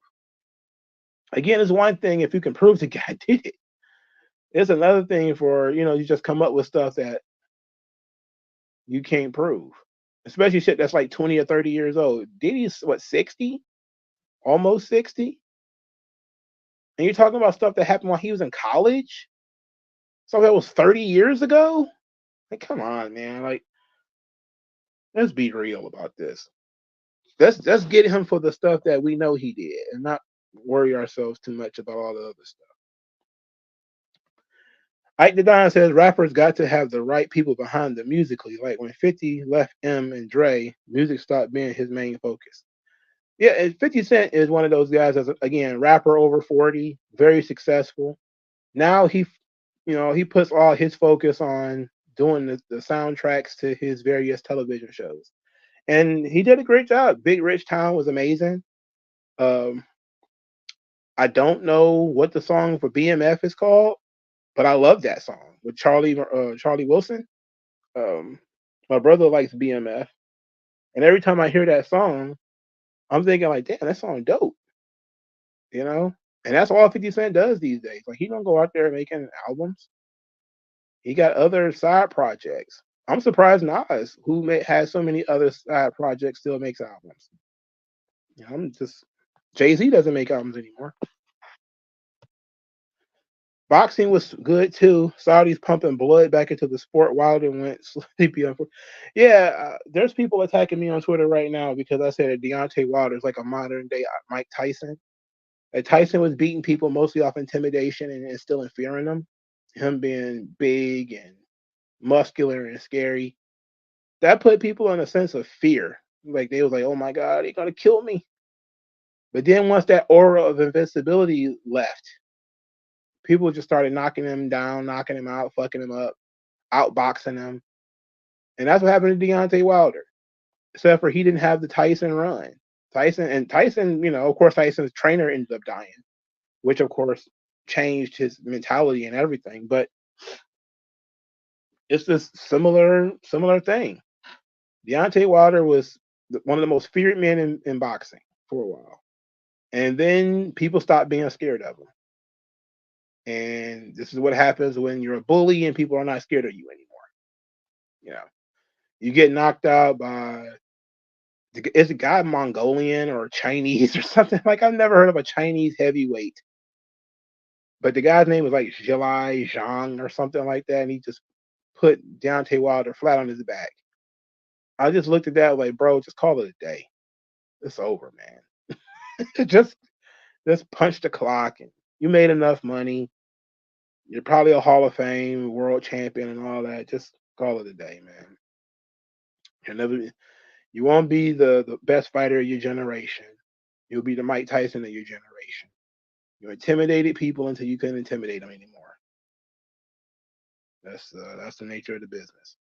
Speaker 1: Again, it's one thing if you can prove the guy did it. It's another thing for you just come up with stuff that you can't prove, especially shit that's like 20 or 30 years old. Diddy's what 60, almost 60, and you're talking about stuff that happened while he was in college. Stuff that was 30 years ago. Like, come on, man. Like, let's be real about this. Let's get him for the stuff that we know he did, and not worry ourselves too much about all the other stuff. Ike the Don says rappers got to have the right people behind them musically. Like when 50 left M and Dre, music stopped being his main focus. Yeah, and 50 Cent is one of those guys that's again rapper over 40, very successful. Now he puts all his focus on doing the soundtracks to his various television shows, and he did a great job. Big Rich Town was amazing. Um, I don't know what the song for BMF is called, but I love that song with Charlie Wilson. Um, my brother likes BMF, and every time I hear that song, I'm thinking like, damn, that song dope, you know. And that's all 50 Cent does these days. Like he don't go out there making albums. He got other side projects. I'm surprised Nas, who has so many other side projects, still makes albums. I'm just Jay-Z doesn't make albums anymore. Boxing was good too. Saudis pumping blood back into the sport. Wilder went sleepy. Yeah, there's people attacking me on Twitter right now because I said that Deontay Wilder is like a modern day Mike Tyson. That Tyson was beating people mostly off intimidation and instilling fear in them. Him being big and muscular and scary. That put people in a sense of fear. Like they was like, "Oh my God, they're gonna kill me." But then once that aura of invincibility left, people just started knocking him down, knocking him out, fucking him up, outboxing him. And that's what happened to Deontay Wilder. Except for he didn't have the Tyson run. Tyson, of course Tyson's trainer ended up dying, which of course changed his mentality and everything. But it's this similar thing. Deontay Wilder was one of the most feared men in boxing for a while. And then people stopped being scared of him. And this is what happens when you're a bully and people are not scared of you anymore. You know, you get knocked out by is a guy Mongolian or Chinese or something? Like I've never heard of a Chinese heavyweight, but the guy's name was like Zhilai Zhang or something like that, and he just put Deontay Wilder flat on his back. I just looked at that like, bro, just call it a day. It's over, man. just just punch the clock, and you made enough money. You're probably a Hall of Fame world champion and all that. Just call it a day, man. You'll never you won't be the best fighter of your generation. You'll be the Mike Tyson of your generation. You intimidated people until you couldn't intimidate them anymore. That's the nature of the business.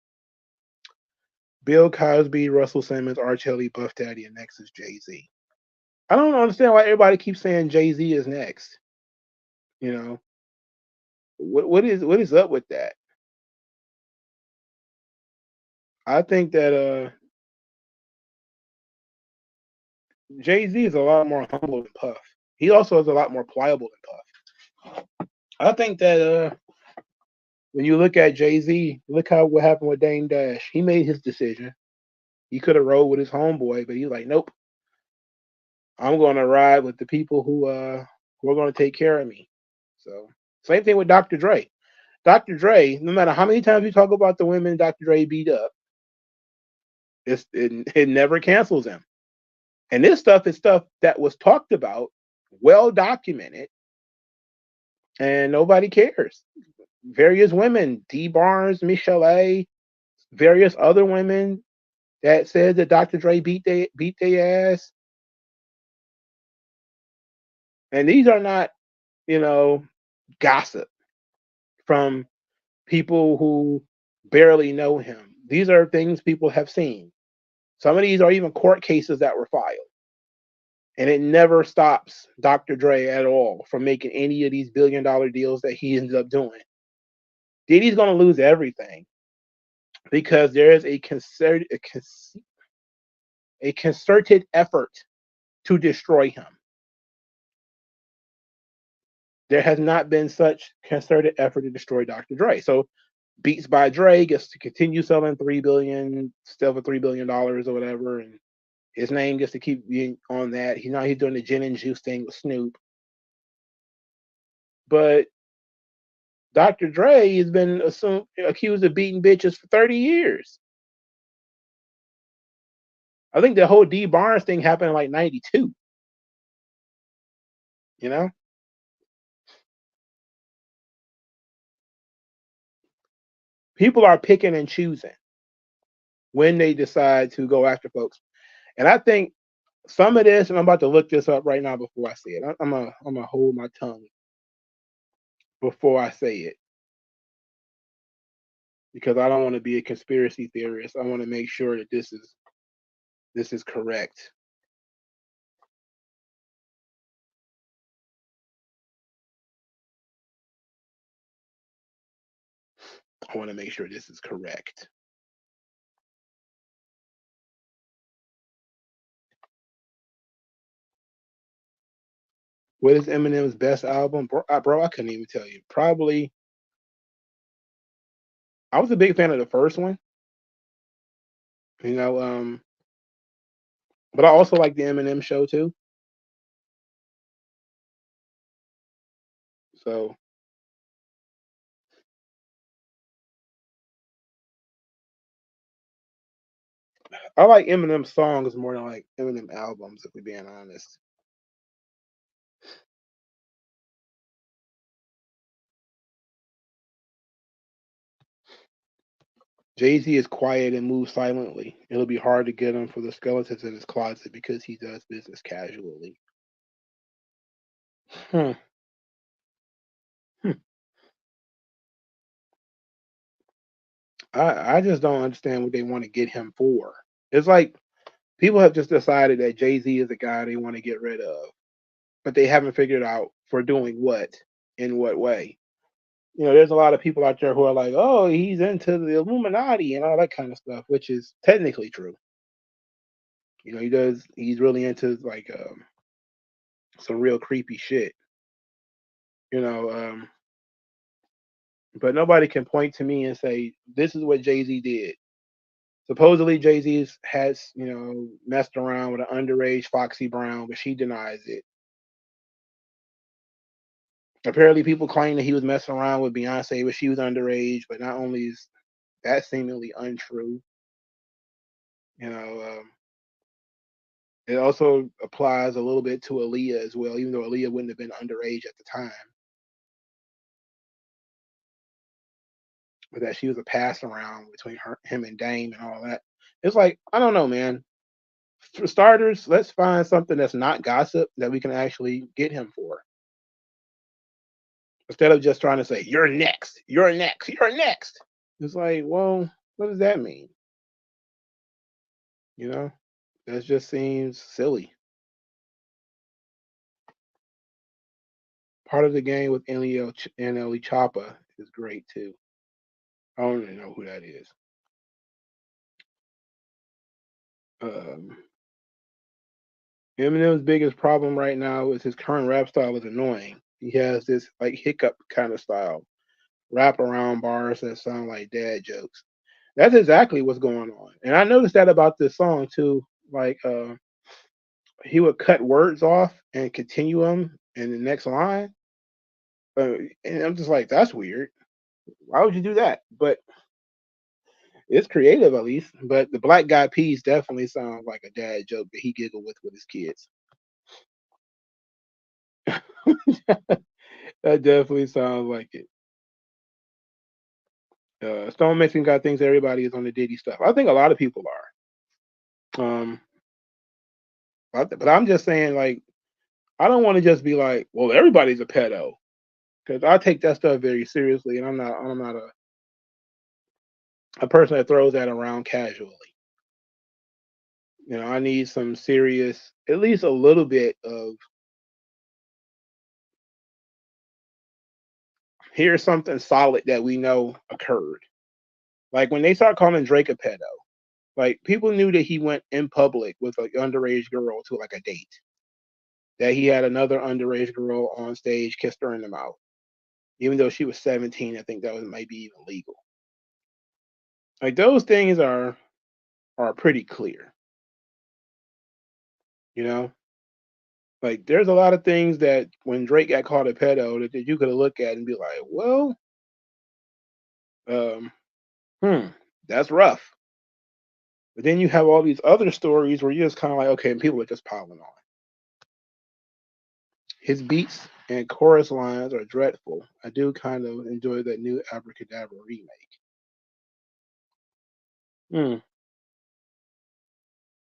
Speaker 1: Bill Cosby, Russell Simmons, R. Kelly, Puff Daddy, and next is Jay-Z. I don't understand why everybody keeps saying Jay-Z is next. You know, what is up with that? I think that Jay-Z is a lot more humble than Puff. He also is a lot more pliable than Puff. I think that when you look at Jay-Z, look how what happened with Dame Dash. He made his decision. He could have rolled with his homeboy, but he's like, nope, I'm gonna ride with the people who are gonna take care of me. So same thing with Dr. Dre. Dr. Dre, no matter how many times you talk about the women Dr. Dre beat up, it never cancels him. And this stuff is stuff that was talked about, well documented, and nobody cares. Various women, D. Barnes, Michelle A., various other women that said that Dr. Dre beat their ass. And these are not, you know, gossip from people who barely know him. These are things people have seen. Some of these are even court cases that were filed. And it never stops Dr. Dre at all from making any of these billion-dollar deals that he ends up doing. Diddy's going to lose everything because there is a concerted effort to destroy him. There has not been such concerted effort to destroy Dr. Dre. So Beats by Dre gets to continue selling still for $3 billion or whatever, and his name gets to keep being on that. He's doing the gin and juice thing with Snoop. But Dr. Dre has been accused of beating bitches for 30 years. I think the whole D Barnes thing happened in like 92. You know? People are picking and choosing when they decide to go after folks. And I think some of this, and I'm about to look this up right now before I say it. I'm gonna hold my tongue before I say it because I don't want to be a conspiracy theorist. I want to make sure that this is correct. I want to make sure this is correct. What is Eminem's best album? Bro, I couldn't even tell you. Probably, I was a big fan of the first one, you know, but I also like the Eminem show too. So I like Eminem songs more than like Eminem albums, if we're being honest. Jay-Z is quiet and moves silently. It'll be hard to get him for the skeletons in his closet because he does business casually. Hmm. Hmm. I just don't understand what they want to get him for. It's like people have just decided that Jay-Z is the guy they want to get rid of, but they haven't figured out for doing what, in what way. There's a lot of people out there who are like, "Oh, he's into the Illuminati and all that kind of stuff," which is technically true. He's really into like some real creepy shit. You know, but nobody can point to me and say this is what Jay Z did. Supposedly, Jay Z has messed around with an underage Foxy Brown, but she denies it. Apparently, people claim that he was messing around with Beyonce, but she was underage. But not only is that seemingly untrue, you know, it also applies a little bit to Aaliyah as well, even though Aaliyah wouldn't have been underage at the time, but that she was a pass around between him and Dame and all that. It's like, I don't know, man. For starters, let's find something that's not gossip that we can actually get him for. Instead of just trying to say, you're next, you're next, you're next. It's like, well, what does that mean? You know, that just seems silly. Part of the game with NLE Choppa is great too. I don't even know who that is. Um, Eminem's biggest problem right now is his current rap style is annoying. He has this like hiccup kind of style, wrap around bars that sound like dad jokes. That's exactly what's going on. And I noticed that about this song too. Like he would cut words off and continue them in the next line. And I'm just like, that's weird. Why would you do that? But it's creative at least. But the Black Guy Peas definitely sounds like a dad joke that he giggled with his kids. That definitely sounds like it. Stone Mason got thinks everybody is on the Diddy stuff. I think a lot of people are. But I'm just saying, like, I don't want to just be like, well, everybody's a pedo, because I take that stuff very seriously, and I'm not a person that throws that around casually. I need some serious, at least a little bit of here's something solid that we know occurred. Like when they start calling Drake a pedo, like people knew that he went in public with an underage girl to like a date. That he had another underage girl on stage, kissed her in the mouth. Even though she was 17, I think that was might be even legal. Like those things are pretty clear, you know? Like there's a lot of things that when Drake got called a pedo that you could look at and be like, well, um, hmm, that's rough. But then you have all these other stories where you're just kind of like, okay, and people are just piling on. His beats and chorus lines are dreadful. I do kind of enjoy that new Abracadabra remake. Hmm.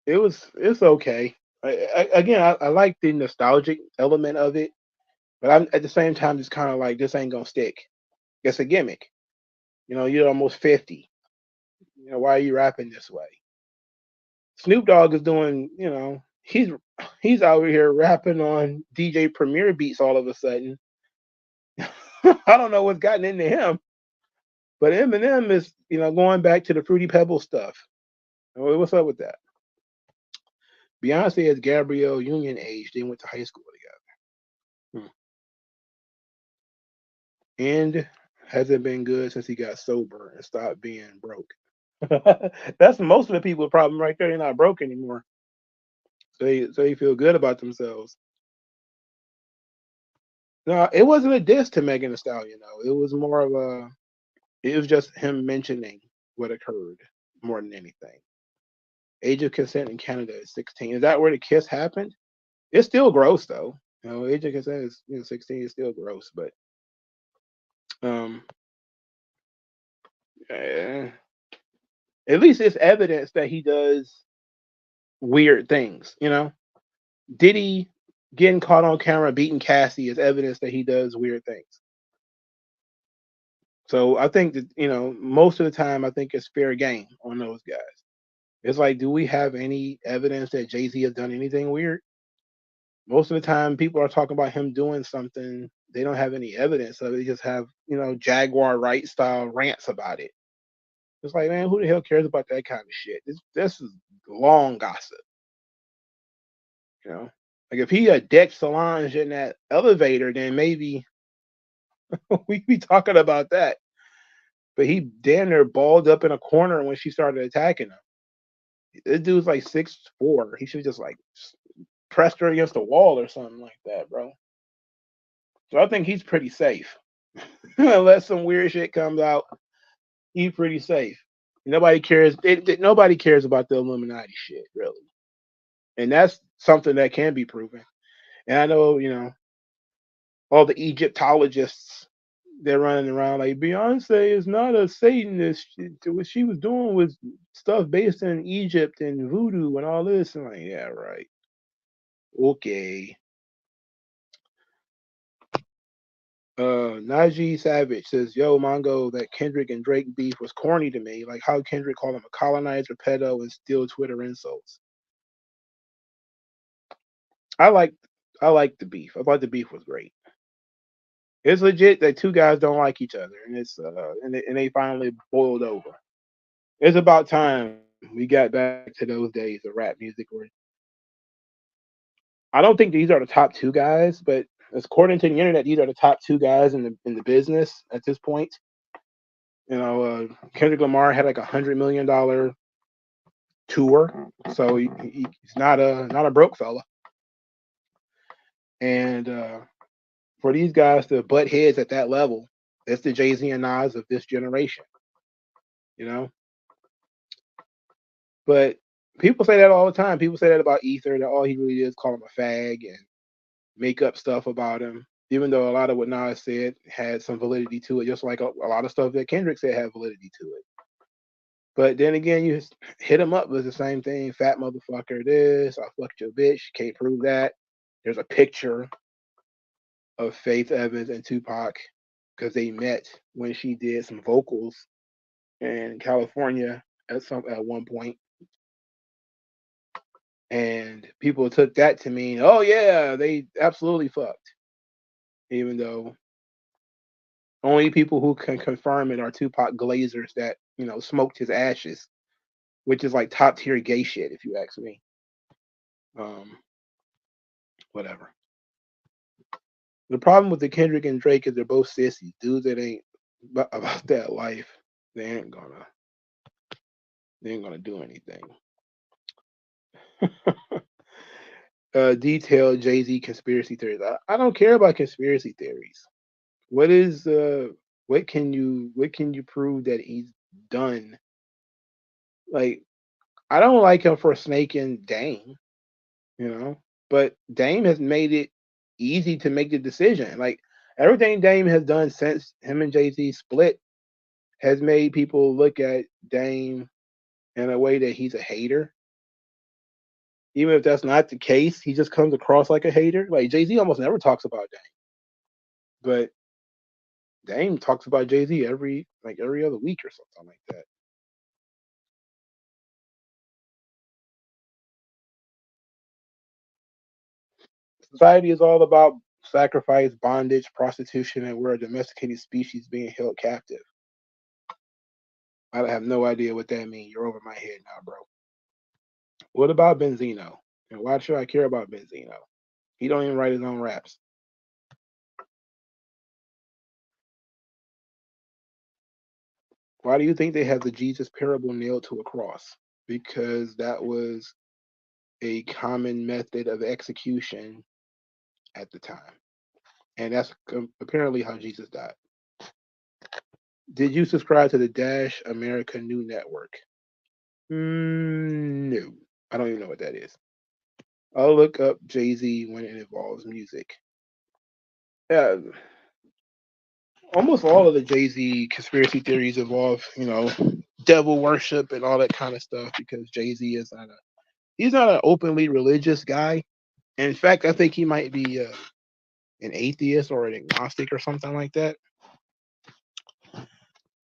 Speaker 1: It's okay. I like the nostalgic element of it, but I'm at the same time just kind of like this ain't gonna stick. It's a gimmick. You're almost 50. Why are you rapping this way? Snoop Dogg is doing. He's out here rapping on DJ Premier beats all of a sudden. I don't know what's gotten into him, but Eminem is going back to the Fruity Pebble stuff. What's up with that? Beyonce is Gabrielle Union age. They went to high school together. And hasn't been good since he got sober and stopped being broke. That's most of the people problem right there. They're not broke anymore. So they feel good about themselves. No, it wasn't a diss to Megan Thee Stallion though. It was more of a it was just him mentioning what occurred more than anything. Age of consent in Canada is 16. Is that where the kiss happened? It's still gross though. Age of consent is 16 is still gross, but um eh, at least it's evidence that he does weird things. Diddy getting caught on camera beating Cassie is evidence that he does weird things. So I think that, most of the time I think it's fair game on those guys. It's like, do we have any evidence that Jay-Z has done anything weird? Most of the time people are talking about him doing something, they don't have any evidence of it. They just have, Jaguar Wright style rants about it. It's like, man, who the hell cares about that kind of shit? This is long gossip, you know? Like if he had decked Solange in that elevator, then maybe we'd be talking about that. But he damn near balled up in a corner when she started attacking him. This dude's like 6'4". He should just like pressed her against the wall or something like that, bro. So I think he's pretty safe. Unless some weird shit comes out, he's pretty safe. Nobody cares. Nobody cares about the Illuminati shit, really. And that's something that can be proven. And I know, all the Egyptologists, they're running around like Beyonce is not a Satanist. What she was doing was stuff based in Egypt and voodoo and all this. And like, yeah, right. Okay. Najee Savage says, "Yo, Mongo, that Kendrick and Drake beef was corny to me. Like how Kendrick called him a colonizer, pedo, and steal Twitter insults. I like, I like the beef. I thought the beef was great. It's legit that two guys don't like each other, and and they finally boiled over. It's about time we got back to those days of rap music where I don't think these are the top two guys, but according to the internet, these are the top two guys in the business at this point. Kendrick Lamar had like $100 million tour, so he's not a broke fella. And for these guys to butt heads at that level, that's the Jay Z and Nas of this generation, you know. But people say that all the time. People say that about Ether, that all he really is call him a fag and make up stuff about him. Even though a lot of what Nas said had some validity to it, just like a lot of stuff that Kendrick said had validity to it. But then again, you just hit him up with the same thing. Fat motherfucker, this. I fucked your bitch. Can't prove that. There's a picture of Faith Evans and Tupac because they met when she did some vocals in California at one point, and people took that to mean, oh yeah, they absolutely fucked, even though only people who can confirm it are Tupac Glazers that smoked his ashes, which is like top tier gay shit if you ask me. Um, Whatever. The problem with the Kendrick and Drake is they're both sissies. Dudes that ain't about that life, they ain't gonna do anything. Detailed Jay Z conspiracy theories. I don't care about conspiracy theories. What is what can you prove that he's done? Like I don't like him for snaking Dame, you know, but Dame has made it easy to make the decision. Like everything Dame has done since him and Jay Z split has made people look at Dame in a way that he's a hater. Even if that's not the case, he just comes across like a hater. Like Jay Z almost never talks about Dame, but Dame talks about Jay Z every other week or something like that. Society is all about sacrifice, bondage, prostitution, and we're a domesticated species being held captive. I have no idea what that means. You're over my head now, bro. What about Benzino? And why should I care about Benzino? He don't even write his own raps. Why do you think they have the Jesus parable nailed to a cross? Because that was a common method of execution at the time. And that's apparently how Jesus died. Did you subscribe to the Dash America New Network? No. I don't even know what that is. I'll look up Jay Z when it involves music. Yeah, almost all of the Jay Z conspiracy theories involve, devil worship and all that kind of stuff because Jay Z is he's not an openly religious guy. In fact, I think he might be an atheist or an agnostic or something like that.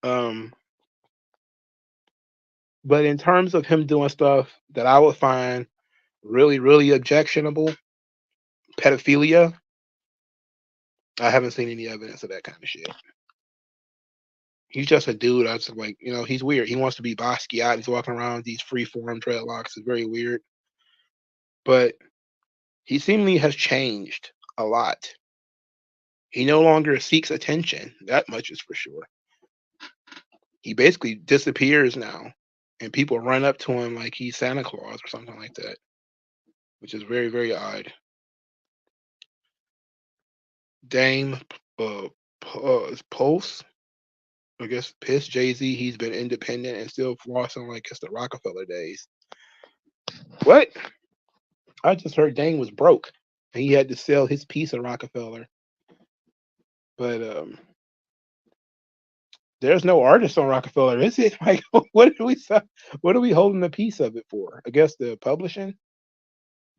Speaker 1: Um, but in terms of him doing stuff that I would find really, really objectionable, pedophilia, I haven't seen any evidence of that kind of shit. He's just a dude. I just like, he's weird. He wants to be Basquiat. He's walking around with these free form dreadlocks. It's very weird. But he seemingly has changed a lot. He no longer seeks attention. That much is for sure. He basically disappears now, and people run up to him like he's Santa Claus or something like that, which is very, very odd. Dame Pulse, I guess, pissed Jay Z. He's been independent and still flossing like it's the Rockefeller days. What? I just heard Dame was broke and he had to sell his piece of Rockefeller. But there's no artist on Rockefeller, is it? Like, what are we holding a piece of it for? I guess the publishing.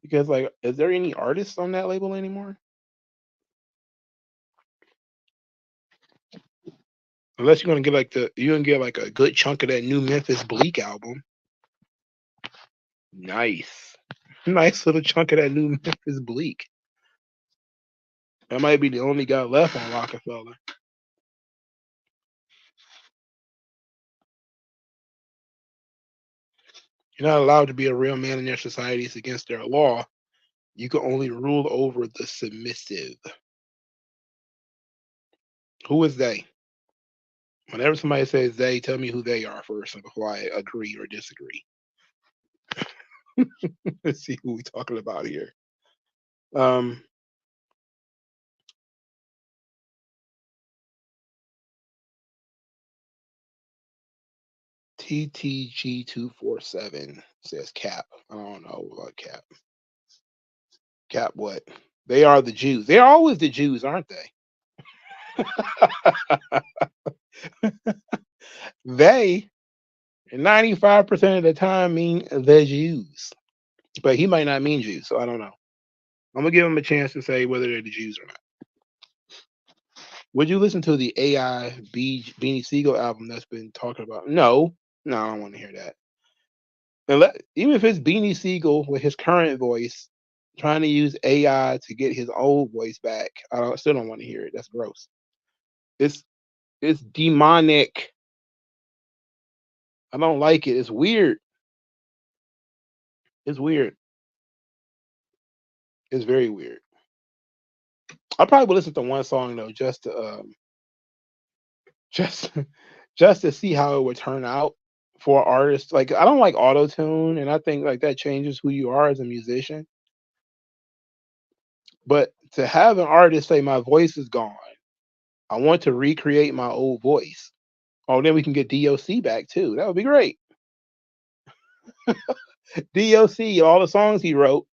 Speaker 1: Because like, is there any artists on that label anymore? Unless you're gonna get like a good chunk of that new Memphis Bleak album. Nice. Nice little chunk of that new Memphis Bleak. That might be the only guy left on Rockefeller. You're not allowed to be a real man in their society. It's against their law. You can only rule over the submissive. Who is they? Whenever somebody says they, tell me who they are first before I agree or disagree. Let's see who we talking about here. Um, TTG247 says Cap. I don't know about Cap. Cap what? They are the Jews. They're always the Jews, aren't they? They 95% of the time mean the Jews. But he might not mean Jews, so I don't know. I'm gonna give him a chance to say whether they're the Jews or not. Would you listen to the Beanie Siegel album that's been talking about? No, no, I don't want to hear that. And even if it's Beanie Siegel with his current voice trying to use AI to get his old voice back, still don't want to hear it. That's gross. It's it's demonic. I don't like it. It's weird. It's weird. It's very weird. I probably would listen to one song though, just just to see how it would turn out for artists. Like I don't like auto tune, and I think like that changes who you are as a musician. But to have an artist say my voice is gone, I want to recreate my old voice. Oh, then we can get DOC back too. That would be great. DOC, all the songs he wrote,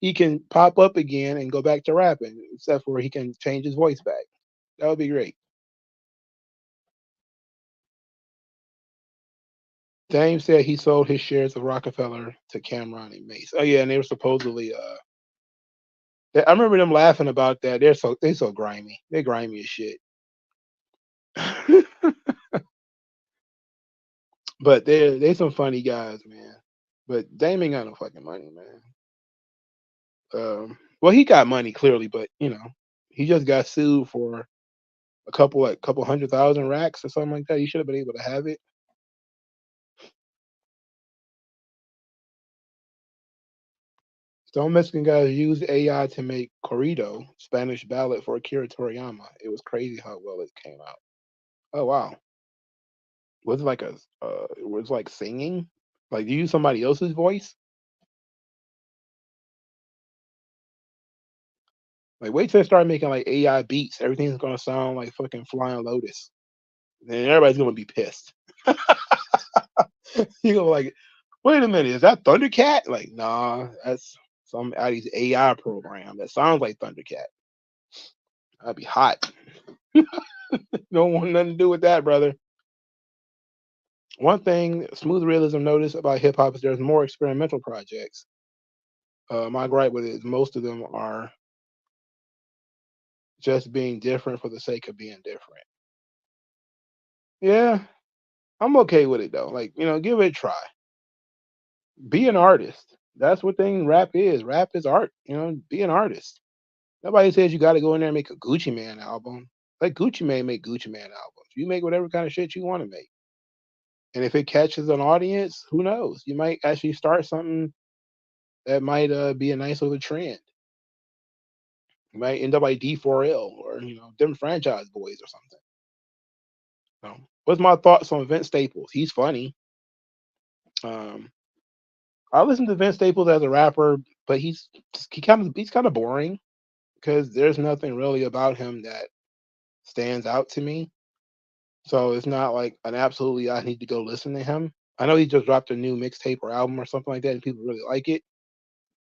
Speaker 1: he can pop up again and go back to rapping, except for he can change his voice back. That would be great. Dame said he sold his shares of Rockefeller to Cameron and Mace. Oh yeah, and they were supposedly I remember them laughing about that. They're so grimy. They're grimy as shit. But they're some funny guys, man. But Dame ain't got no fucking money, man. Well, he got money clearly, but he just got sued for a couple 100,000 racks or something like that. He should have been able to have it. Some Mexican guys used AI to make corrido, Spanish ballad for Akira Toriyama. It was crazy how well it came out. Oh wow, was it like it was like singing? Like you use somebody else's voice? Like wait till they start making like AI beats. Everything's gonna sound like fucking Flying Lotus. Then everybody's gonna be pissed. You go like, wait a minute, is that Thundercat? Like, nah, that's some Addy's AI program that sounds like Thundercat. That'd be hot. Don't want nothing to do with that, brother. One thing Smooth Realism noticed about hip hop is there's more experimental projects. My gripe with it is most of them are just being different for the sake of being different. Yeah, I'm okay with it though. Like, give it a try. Be an artist. That's what thing rap is. Rap is art. Be an artist. Nobody says you got to go in there and make a Gucci Man album. Let Gucci Man make Gucci Man albums. You make whatever kind of shit you want to make. And if it catches an audience, who knows? You might actually start something that might be a nice little trend. You might end up like D4L or them Franchise Boys or something. What's my thoughts on Vince Staples? He's funny. Um, I listen to Vince Staples as a rapper, but he's kind of boring because there's nothing really about him that stands out to me. So it's not like an absolutely I need to go listen to him. I know he just dropped a new mixtape or album or something like that, and people really like it.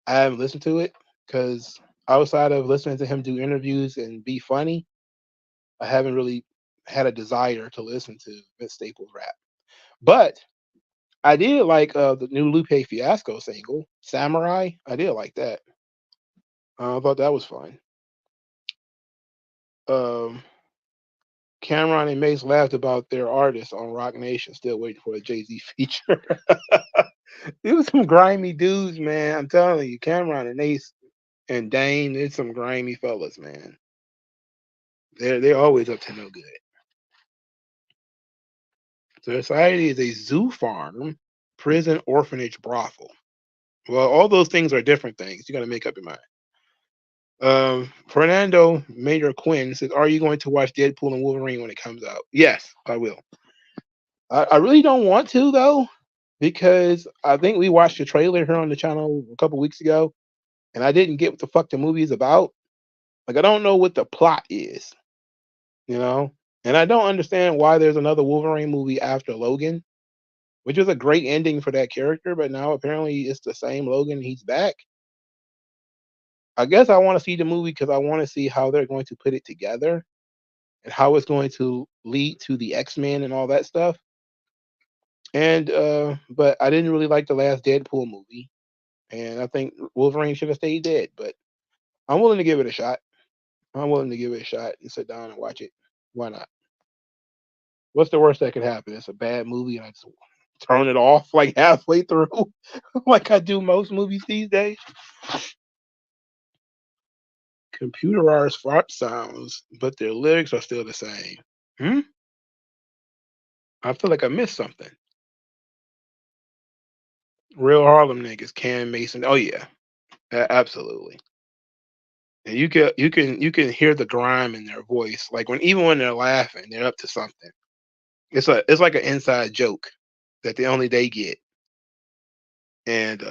Speaker 1: I haven't listened to it because outside of listening to him do interviews and be funny, I haven't really had a desire to listen to Vince Staples rap. But I did like the new Lupe Fiasco single, Samurai. I did like that. I thought that was fun. Um, Cameron and Mace laughed about their artists on Rock Nation, still waiting for a Jay-Z feature. It was some grimy dudes, man. I'm telling you, Cameron and Ace and Dane, it's some grimy fellas, man. They're always up to no good. Society is a zoo farm, prison, orphanage, brothel. Well, all those things are different things. You got to make up your mind. Fernando Major Quinn says, "Are you going to watch Deadpool and Wolverine when it comes out?" Yes, I will. I really don't want to though, because I think we watched the trailer here on the channel a couple weeks ago, and I didn't get what the fuck the movie is about. Like, I don't know what the plot is, you know, and I don't understand why there's another Wolverine movie after Logan, which was a great ending for that character, but now apparently it's the same Logan. He's back. I guess I want to see the movie because I want to see how they're going to put it together and how it's going to lead to the X-Men and all that stuff. And but I didn't really like the last Deadpool movie, and I think Wolverine should have stayed dead. But I'm willing to give it a shot. I'm willing to give it a shot and sit down and watch it. Why not? What's the worst that could happen? It's a bad movie, and I just turn it off like halfway through, like I do most movies these days. Computerized fart sounds, but their lyrics are still the same. Hmm? I feel like I missed something. Real Harlem niggas, Cam Mason. Oh yeah, absolutely. And you can hear the grime in their voice. Like when even when they're laughing, they're up to something. It's like an inside joke that only they get. And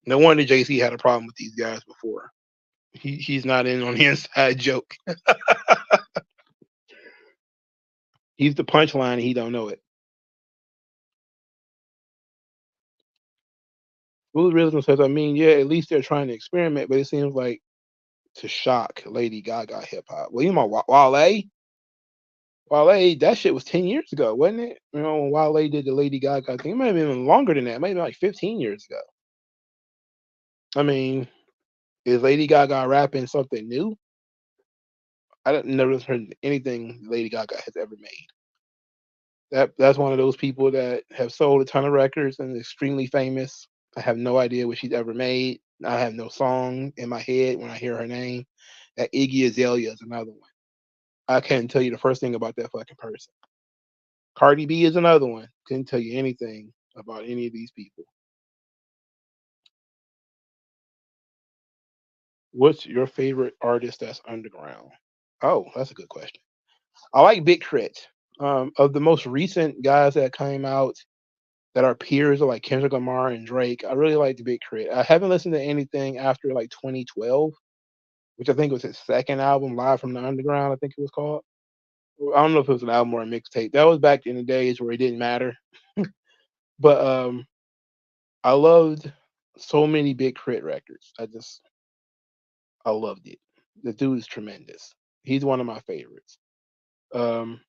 Speaker 1: no wonder JC had a problem with these guys before. He's not in on the inside joke. He's the punchline and he don't know it. Smooth Rhythm says, I mean, yeah, at least they're trying to experiment, but it seems like to shock Lady Gaga hip hop. Well, you know, Wale? Wale, that shit was 10 years ago, wasn't it? You know, when Wale did the Lady Gaga thing, it might have been even longer than that. It might have been like 15 years ago. I mean, is Lady Gaga rapping something new? I don't never heard anything Lady Gaga has ever made. That's one of those people that have sold a ton of records and is extremely famous. I have no idea what she's ever made. I have no song in my head when I hear her name. That Iggy Azalea is another one. I can't tell you the first thing about that fucking person. Cardi B is another one. Couldn't tell you anything about any of these people. What's your favorite artist that's underground? Oh, that's a good question. I like Big Crit. Of the most recent guys that came out that are peers of like Kendrick Lamar and Drake, I really like the Big Crit. I haven't listened to anything after like 2012, which I think was his second album, Live from the Underground, I think it was called. I don't know if it was an album or a mixtape. That was back in the days where it didn't matter. But I loved so many Big Crit records. I loved it. The dude is tremendous. He's one of my favorites. Um,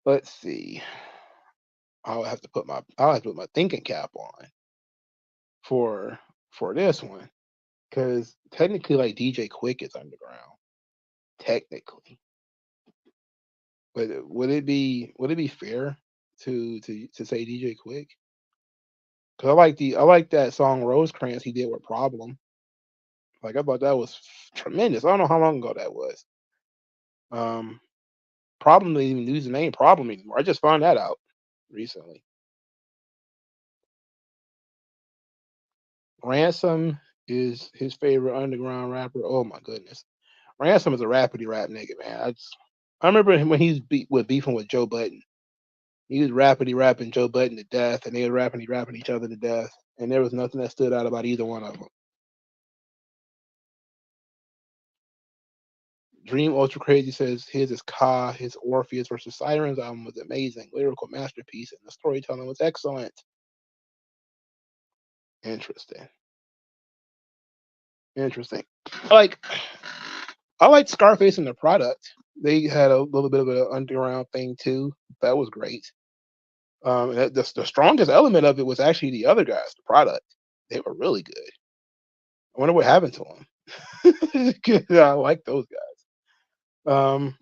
Speaker 1: let's see. I'll have to put my thinking cap on for this one because technically, like DJ Quick is underground. Technically, but would it be fair to say DJ Quick? Because I like that song Rosecrans he did with Problem. Like I thought that was tremendous. I don't know how long ago that was. Um, Problem didn't even use the name Problem anymore. I just found that out recently. Ransom is his favorite underground rapper. Oh my goodness, Ransom is a rappity rap nigga, man. I remember him when beefing with Joe Budden. He was rappity rapping Joe Budden to death, and they were rapping each other to death, and there was nothing that stood out about either one of them. Dream Ultra Crazy says his is Ka, his Orpheus versus Sirens album was amazing, lyrical masterpiece, and the storytelling was excellent. Interesting. Interesting. Like I liked Scarface and the Product. They had a little bit of an underground thing too. That was great. The strongest element of it was actually the other guys, the Product. They were really good. I wonder what happened to them. I like those guys. Um,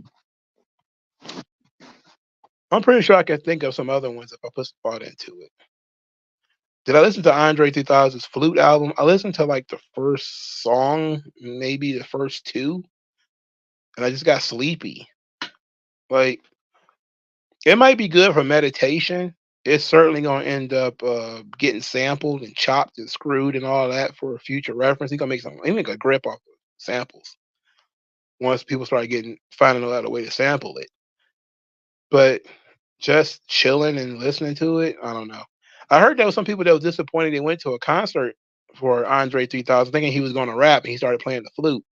Speaker 1: I'm pretty sure I can think of some other ones if I put some thought into it. Did I listen to Andre 3000's Flute album? I listened to like the first song, maybe the first two, and I just got sleepy. Like, it might be good for meditation. It's certainly gonna end up getting sampled and chopped and screwed and all that for future reference. He's gonna make some. He make a grip off of samples once people start getting finding out a way to sample it. But just chilling and listening to it, I don't know. I heard there was some people that was disappointed they went to a concert for Andre 3000 thinking he was going to rap and he started playing the flute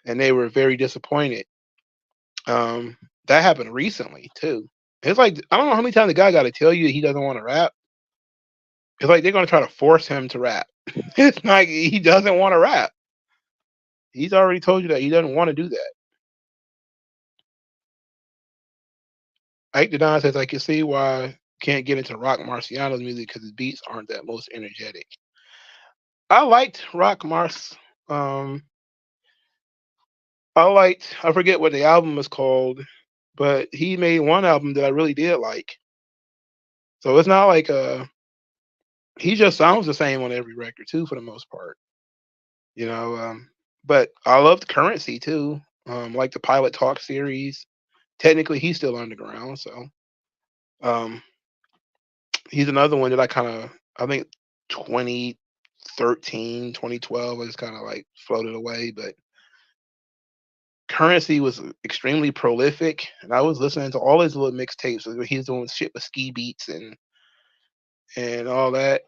Speaker 1: and they were very disappointed. That happened recently too. It's like I don't know how many times the guy got to tell you he doesn't want to rap. It's like they're going to try to force him to rap. It's like he doesn't want to rap. He's already told you that he doesn't want to do that. Ike the Don says I can see why I can't get into Rock Marciano's music because his beats aren't that most energetic. I liked Rock Mars. Um, I forget what the album was called, but he made one album that I really did like. So it's not like he just sounds the same on every record too for the most part, you know. But I loved Currency too. Like the Pilot Talk series. Technically, he's still underground, so um, he's another one that I think 2013, 2012, I just kind of like floated away, but Currency was extremely prolific, and I was listening to all his little mixtapes where he's doing shit with ski beats and all that.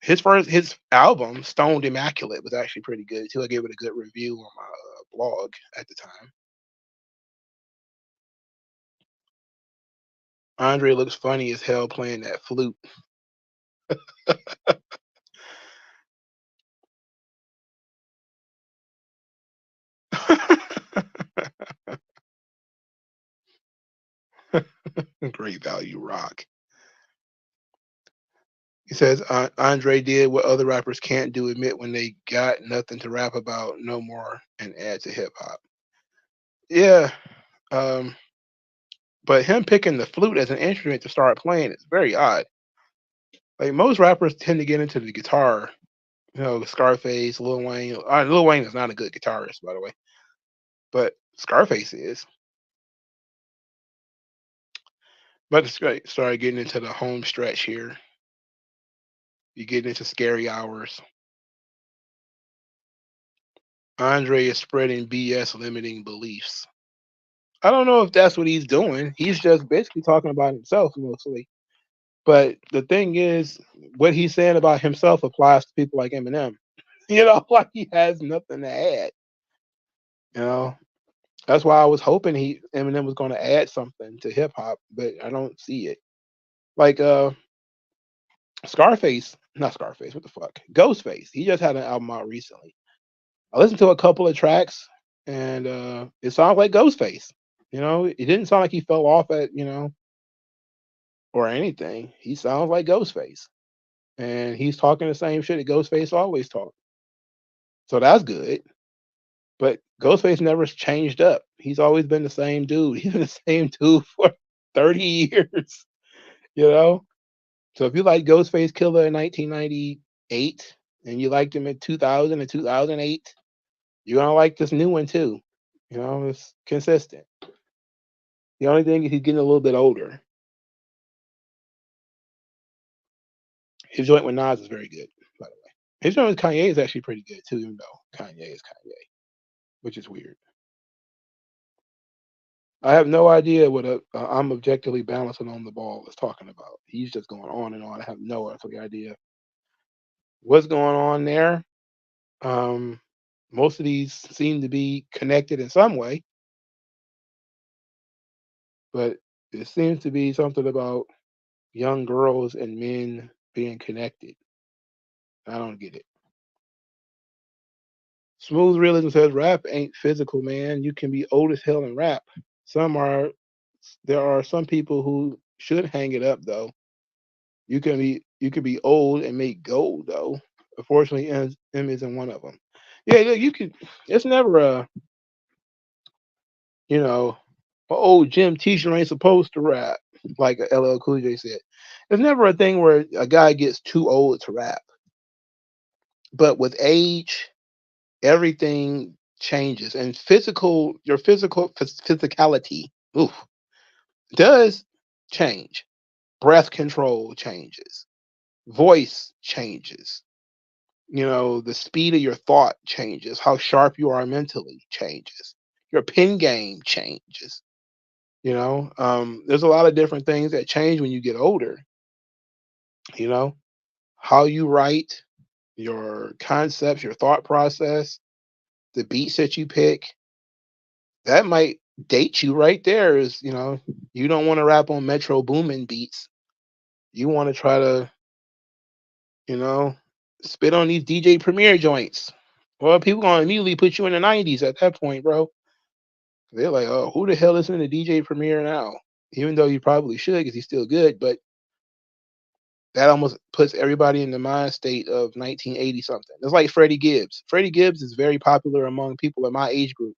Speaker 1: His album Stoned Immaculate was actually pretty good too. I gave it a good review on my blog at the time. Andre looks funny as hell playing that flute. Great value rock. He says Andre did what other rappers can't do, admit when they got nothing to rap about no more and add to hip hop. Yeah. Um, but him picking the flute as an instrument to start playing is very odd. Like most rappers tend to get into the guitar, Scarface, Lil Wayne. Lil Wayne is not a good guitarist, by the way, but Scarface is. But it's great. Started getting into the home stretch here. You get into scary hours. Andre is spreading BS limiting beliefs. I don't know if that's what he's doing. He's just basically talking about himself mostly. But the thing is, what he's saying about himself applies to people like Eminem. Like he has nothing to add. You know, that's why I was hoping Eminem was going to add something to hip hop, but I don't see it. Like Scarface, not Scarface. What the fuck? Ghostface. He just had an album out recently. I listened to a couple of tracks, and it sounds like Ghostface. It didn't sound like he fell off at or anything. He sounds like Ghostface, and he's talking the same shit that Ghostface always talked. So that's good. But Ghostface never changed up. He's always been the same dude. He's been the same dude for 30 years. You know. So if you like Ghostface Killer in 1998 and you liked him in 2000 and 2008, you're gonna like this new one too. It's consistent. The only thing is he's getting a little bit older. His joint with Nas is very good, by the way. His joint with Kanye is actually pretty good too, even though Kanye is Kanye, which is weird. I have no idea what I'm objectively balancing on the ball is talking about. He's just going on and on. I have no earthly idea what's going on there. Um, Most of these seem to be connected in some way, but it seems to be something about young girls and men being connected. I don't get it. Smooth Realism says rap ain't physical, man. You can be old as hell and rap. Some are there are some people who should hang it up though. You can be old and make gold though. Unfortunately, M isn't one of them. Yeah, look, you could. It's never You know, oh, Jim Teacher ain't supposed to rap, like LL Cool J said. It's never a thing where a guy gets too old to rap. But with age, everything changes, and your physicality, oof, does change. Breath control changes, voice changes. The speed of your thought changes, how sharp you are mentally changes, your pen game changes. There's a lot of different things that change when you get older. You know, how you write, your concepts, your thought process, the beats that you pick, that might date you right there. You don't want to rap on Metro Boomin beats. You want to try to, you know, spit on these DJ Premier joints. Well, people gonna immediately put you in the '90s at that point, bro. They're like, oh, who the hell listens to DJ Premier now? Even though you probably should, because he's still good, but that almost puts everybody in the mind state of 1980 something. It's like Freddie Gibbs. Freddie Gibbs is very popular among people in my age group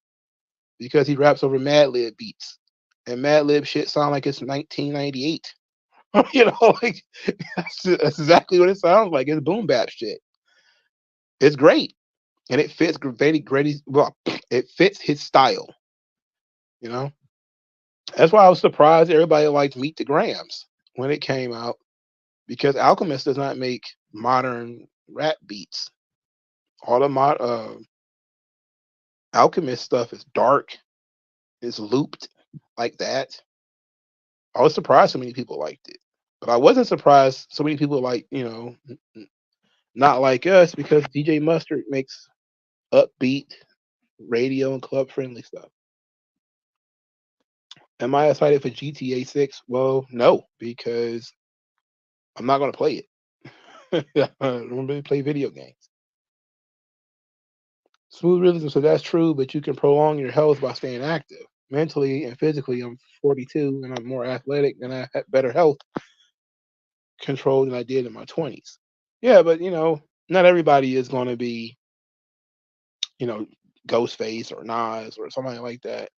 Speaker 1: because he raps over Mad Lib beats, and Mad Lib shit sound like it's 1998. Like that's exactly what it sounds like. It's boom bap shit. It's great, and it fits great. Well, it fits his style. You know, that's why I was surprised everybody liked Meet the Grams when it came out because Alchemist does not make modern rap beats. All the Alchemist stuff is dark, is looped like that. I was surprised so many people liked it, but I wasn't surprised so many people not like us because DJ Mustard makes upbeat radio and club friendly stuff. Am I excited for GTA 6? Well, no, because I'm not going to play it. I don't really play video games. Smooth realism, so that's true, but you can prolong your health by staying active. Mentally and physically, I'm 42 and I'm more athletic and I have better health control than I did in my 20s. Yeah, but not everybody is going to be, you know, Ghostface or Nas or somebody like that.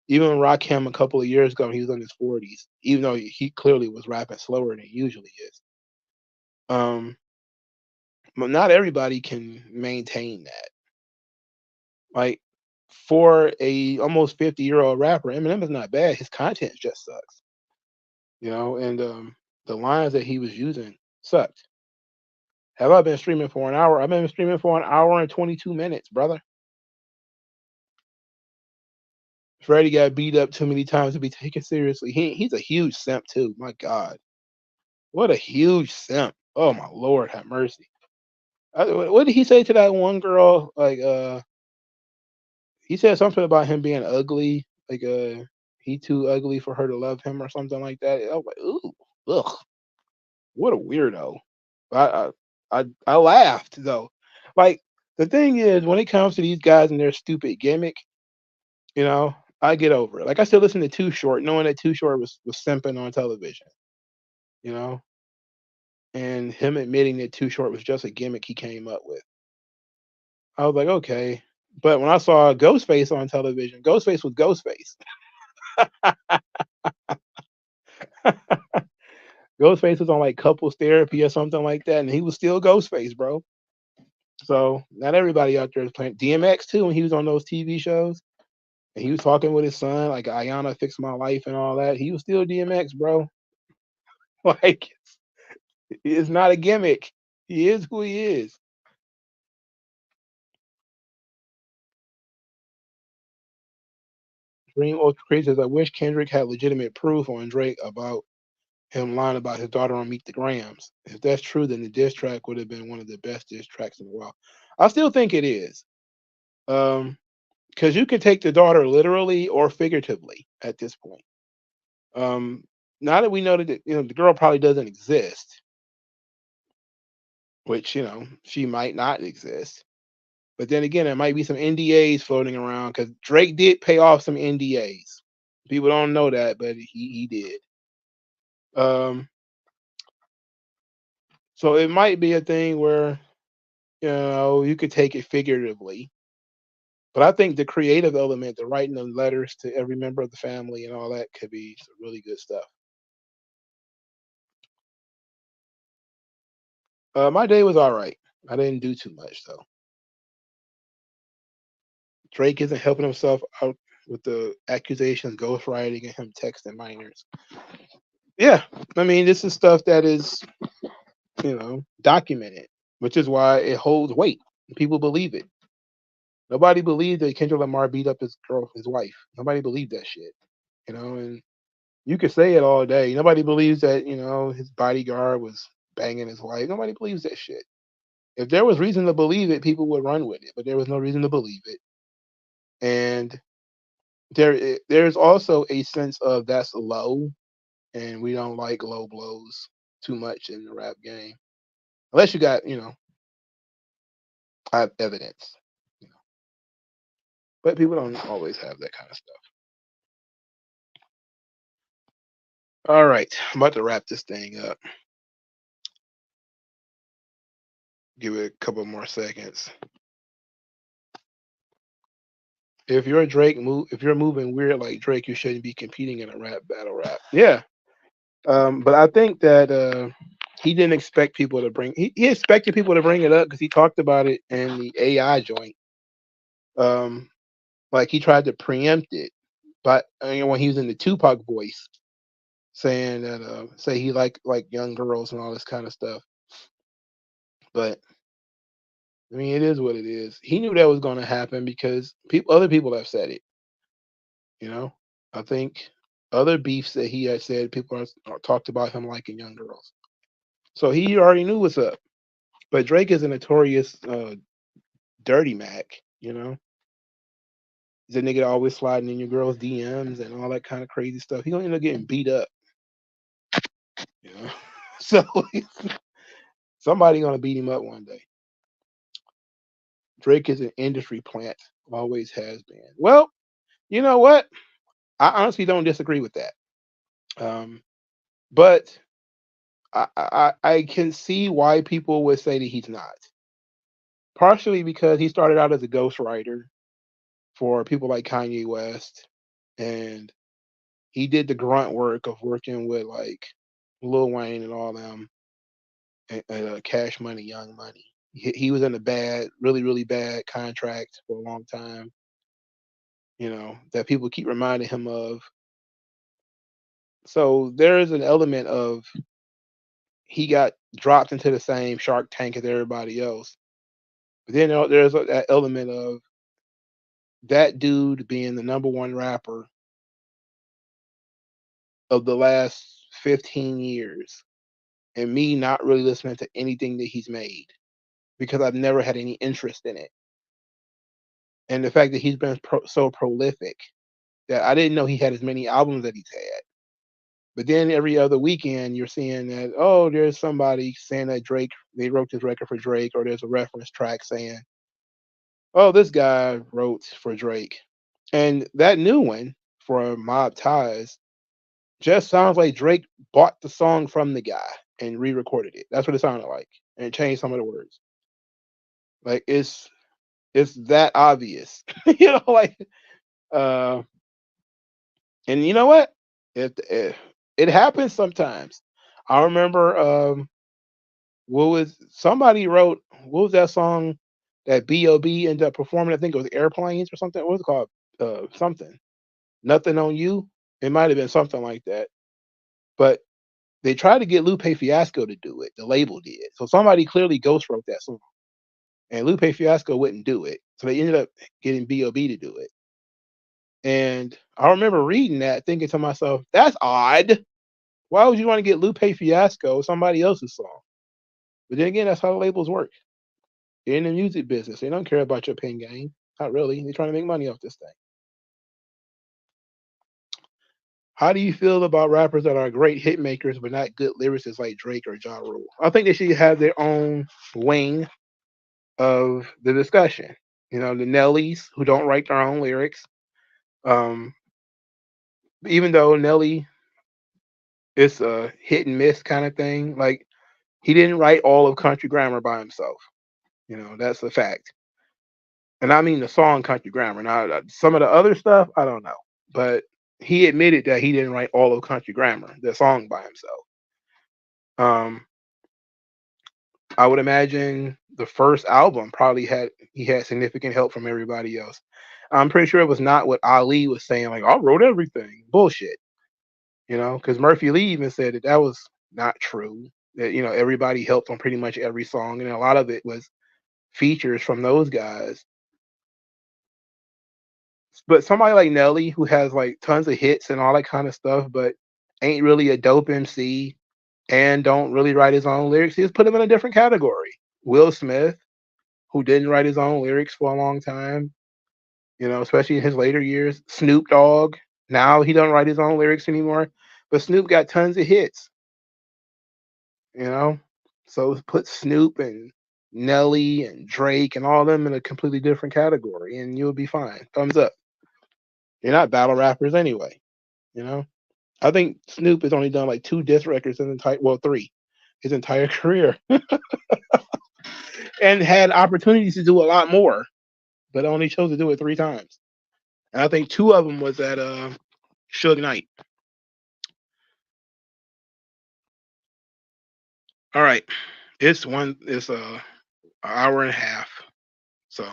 Speaker 1: Even Rakim a couple of years ago, he was in his 40s, even though he clearly was rapping slower than he usually is. Um, but not everybody can maintain that. Like for a almost 50-year-old rapper, Eminem is not bad. His content just sucks, and the lines that he was using sucked. Have I been streaming for an hour? I've been streaming for an hour and 22 minutes, brother. Freddie got beat up too many times to be taken seriously. He's a huge simp too. My God, what a huge simp. Oh my Lord, have mercy. What did he say to that one girl? Like, he said something about him being ugly. Like, he too ugly for her to love him or something like that. I was like, ooh, ugh, what a weirdo. I I laughed though. Like the thing is, when it comes to these guys and their stupid gimmick, you know, I get over it. Like I still listen to Too Short, knowing that Too Short was simping on television, you know, and him admitting that Too Short was just a gimmick he came up with. I was like, okay. But when I saw Ghostface on television, Ghostface was Ghostface. Ghostface was on like couples therapy or something like that, and he was still Ghostface, bro. So not everybody out there is playing DMX too. When he was on those TV shows, and he was talking with his son, like Ayana fixed my life and all that, he was still DMX, bro. Like it's not a gimmick. He is who he is. Dream Ultra Crazy says, I wish Kendrick had legitimate proof on Drake about him lying about his daughter on Meet the Grams. If that's true, then the diss track would have been one of the best diss tracks in a while. I still think it is. Because you can take the daughter literally or figuratively at this point. Um, now that we know that the girl probably doesn't exist, which she might not exist. But then again, there might be some NDAs floating around because Drake did pay off some NDAs. People don't know that, but he did. So it might be a thing where you could take it figuratively. But I think the creative element, the writing of letters to every member of the family and all that could be some really good stuff. My day was all right. I didn't do too much though. Drake isn't helping himself out with the accusations, ghostwriting, and him texting minors. Yeah, I mean, this is stuff that is, documented, which is why it holds weight. People believe it. Nobody believed that Kendrick Lamar beat up his wife. Nobody believed that shit. And you could say it all day. Nobody believes that, his bodyguard was banging his wife. Nobody believes that shit. If there was reason to believe it, people would run with it, but there was no reason to believe it. And there's also a sense of that's low, and we don't like low blows too much in the rap game, unless you got have evidence. You know, but people don't always have that kind of stuff. All right, I'm about to wrap this thing up. Give it a couple more seconds. If you're moving weird like Drake, you shouldn't be competing in a rap battle. Yeah, but I think that he didn't expect people to bring. He expected people to bring it up because he talked about it in the AI joint. Um, like he tried to preempt it, but when he was in the Tupac voice, saying that say he like young girls and all this kind of stuff. But I mean, it is what it is. He knew that was going to happen because other people have said it. You know, I think other beefs that he had said, people are talked about him liking young girls. So he already knew what's up. But Drake is a notorious dirty Mac. He's a nigga always sliding in your girl's DMs and all that kind of crazy stuff. He gonna end up getting beat up. You know, so somebody gonna beat him up one day. Drake is an industry plant, always has been. Well, you know what? I honestly don't disagree with that. Um, but I can see why people would say that he's not. Partially because he started out as a ghostwriter for people like Kanye West, and he did the grunt work of working with like Lil Wayne and all them, and Cash Money, Young Money. He was in a bad, really, really bad contract for a long time. That people keep reminding him of. So there is an element of he got dropped into the same Shark Tank as everybody else. But then there's that element of that dude being the number one rapper of the last 15 years and me not really listening to anything that he's made because I've never had any interest in it. And the fact that he's been so prolific that I didn't know he had as many albums that he's had. But then every other weekend, you're seeing that, oh, there's somebody saying that they wrote this record for Drake, or there's a reference track saying, oh, this guy wrote for Drake. And that new one for Mob Ties just sounds like Drake bought the song from the guy and re-recorded it. That's what it sounded like, and changed some of the words. Like it's that obvious, like uh, and you know what? It happens sometimes. I remember what was somebody wrote what was that song that B.O.B. ended up performing? I think it was Airplanes or something. What was it called? Something. Nothing on You. It might have been something like that. But they tried to get Lupe Fiasco to do it. The label did. So somebody clearly ghost wrote that song. And Lupe Fiasco wouldn't do it. So they ended up getting B.O.B. to do it. And I remember reading that, thinking to myself, that's odd. Why would you want to get Lupe Fiasco somebody else's song? But then again, that's how the labels work. They're in the music business. They don't care about your pen game. Not really. They're trying to make money off this thing. How do you feel about rappers that are great hit makers but not good lyricists like Drake or Ja Rule? I think they should have their own wing of the discussion. The Nellies who don't write their own lyrics. Um, even though Nelly is a hit and miss kind of thing, like he didn't write all of Country Grammar by himself. That's a fact. And I mean the song Country Grammar. Now, some of the other stuff, I don't know. But he admitted that he didn't write all of Country Grammar, the song, by himself. Um, I would imagine the first album probably he had significant help from everybody else. I'm pretty sure it was not what Ali was saying, like, I wrote everything. Bullshit. Because Murphy Lee even said that was not true. That, everybody helped on pretty much every song, and a lot of it was features from those guys. But somebody like Nelly, who has like tons of hits and all that kind of stuff, but ain't really a dope MC and don't really write his own lyrics, he's put him in a different category. Will Smith, who didn't write his own lyrics for a long time, especially in his later years. Snoop Dogg, now he don't write his own lyrics anymore, but Snoop got tons of hits, you know. So put Snoop and Nelly and Drake and all of them in a completely different category, and you'll be fine. Thumbs up. You're not battle rappers anyway, you know. I think Snoop has only done like 2 diss records in three, his entire career, and had opportunities to do a lot more, but only chose to do it 3 times. And I think 2 of them was at Suge Knight. All right, it's an hour and a half, so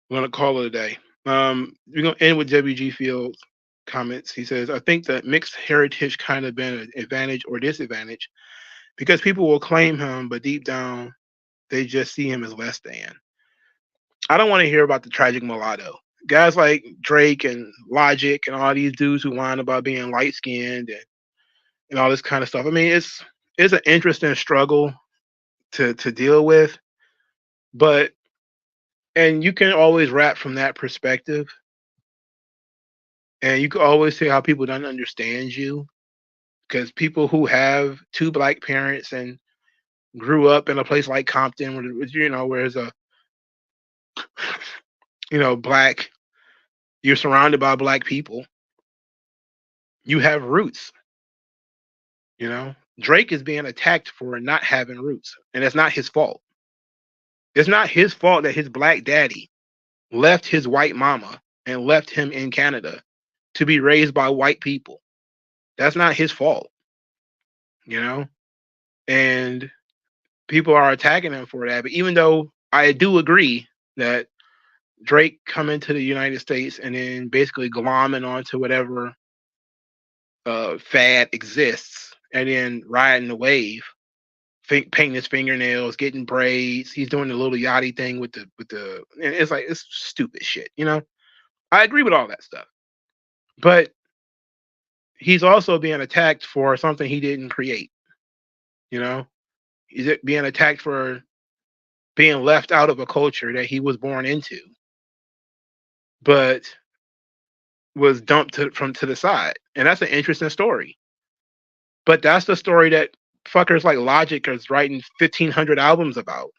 Speaker 1: we're gonna call it a day. We're gonna end with WG Fields comments. He says, I think that mixed heritage kind of been an advantage or disadvantage because people will claim him, but deep down they just see him as less than. I don't want to hear about the tragic mulatto. Guys like Drake and Logic and all these dudes who whine about being light skinned and all this kind of stuff. I mean, it's an interesting struggle to deal with, but and you can always rap from that perspective, and you can always say how people don't understand you because people who have 2 black parents and grew up in a place like Compton, where there's a black, you're surrounded by black people, you have roots. Drake is being attacked for not having roots, and it's not his fault. It's not his fault that his black daddy left his white mama and left him in Canada to be raised by white people. That's not his fault, and people are attacking him for that. But even though I do agree that Drake coming to the United States and then basically glomming onto whatever fad exists and then riding the wave, painting his fingernails, getting braids. He's doing the little yachty thing with the and it's stupid shit, I agree with all that stuff. But he's also being attacked for something he didn't create. He's being attacked for being left out of a culture that he was born into, but was dumped to the side. And that's an interesting story. But that's the story that fuckers like Logic is writing 1,500 albums about,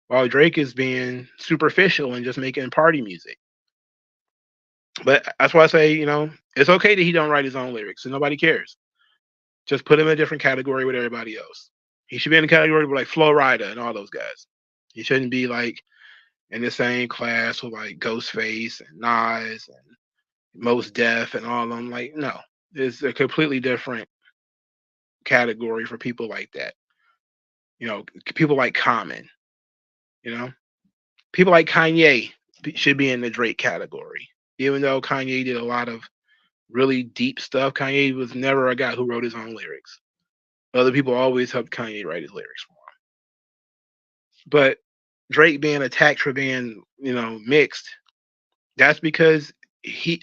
Speaker 1: while Drake is being superficial and just making party music. But that's why I say, it's okay that he don't write his own lyrics and nobody cares. Just put him in a different category with everybody else. He should be in a category with like Flo Rida and all those guys. He shouldn't be like in the same class with like Ghostface and Nas and Mos Def and all of them. Like, no, it's a completely different category for people like that. People like Common, people like Kanye should be in the Drake category. Even though Kanye did a lot of really deep stuff, Kanye was never a guy who wrote his own lyrics. Other people always helped Kanye write his lyrics for him. But Drake being attacked for being, mixed, that's because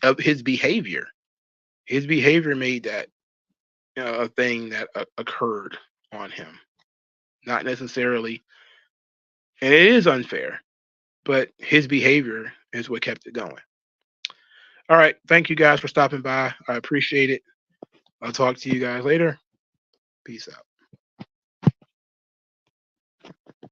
Speaker 1: of his behavior. His behavior made that a thing that occurred on him. Not necessarily, and it is unfair, but his behavior is what kept it going. All right. Thank you guys for stopping by. I appreciate it. I'll talk to you guys later. Peace out.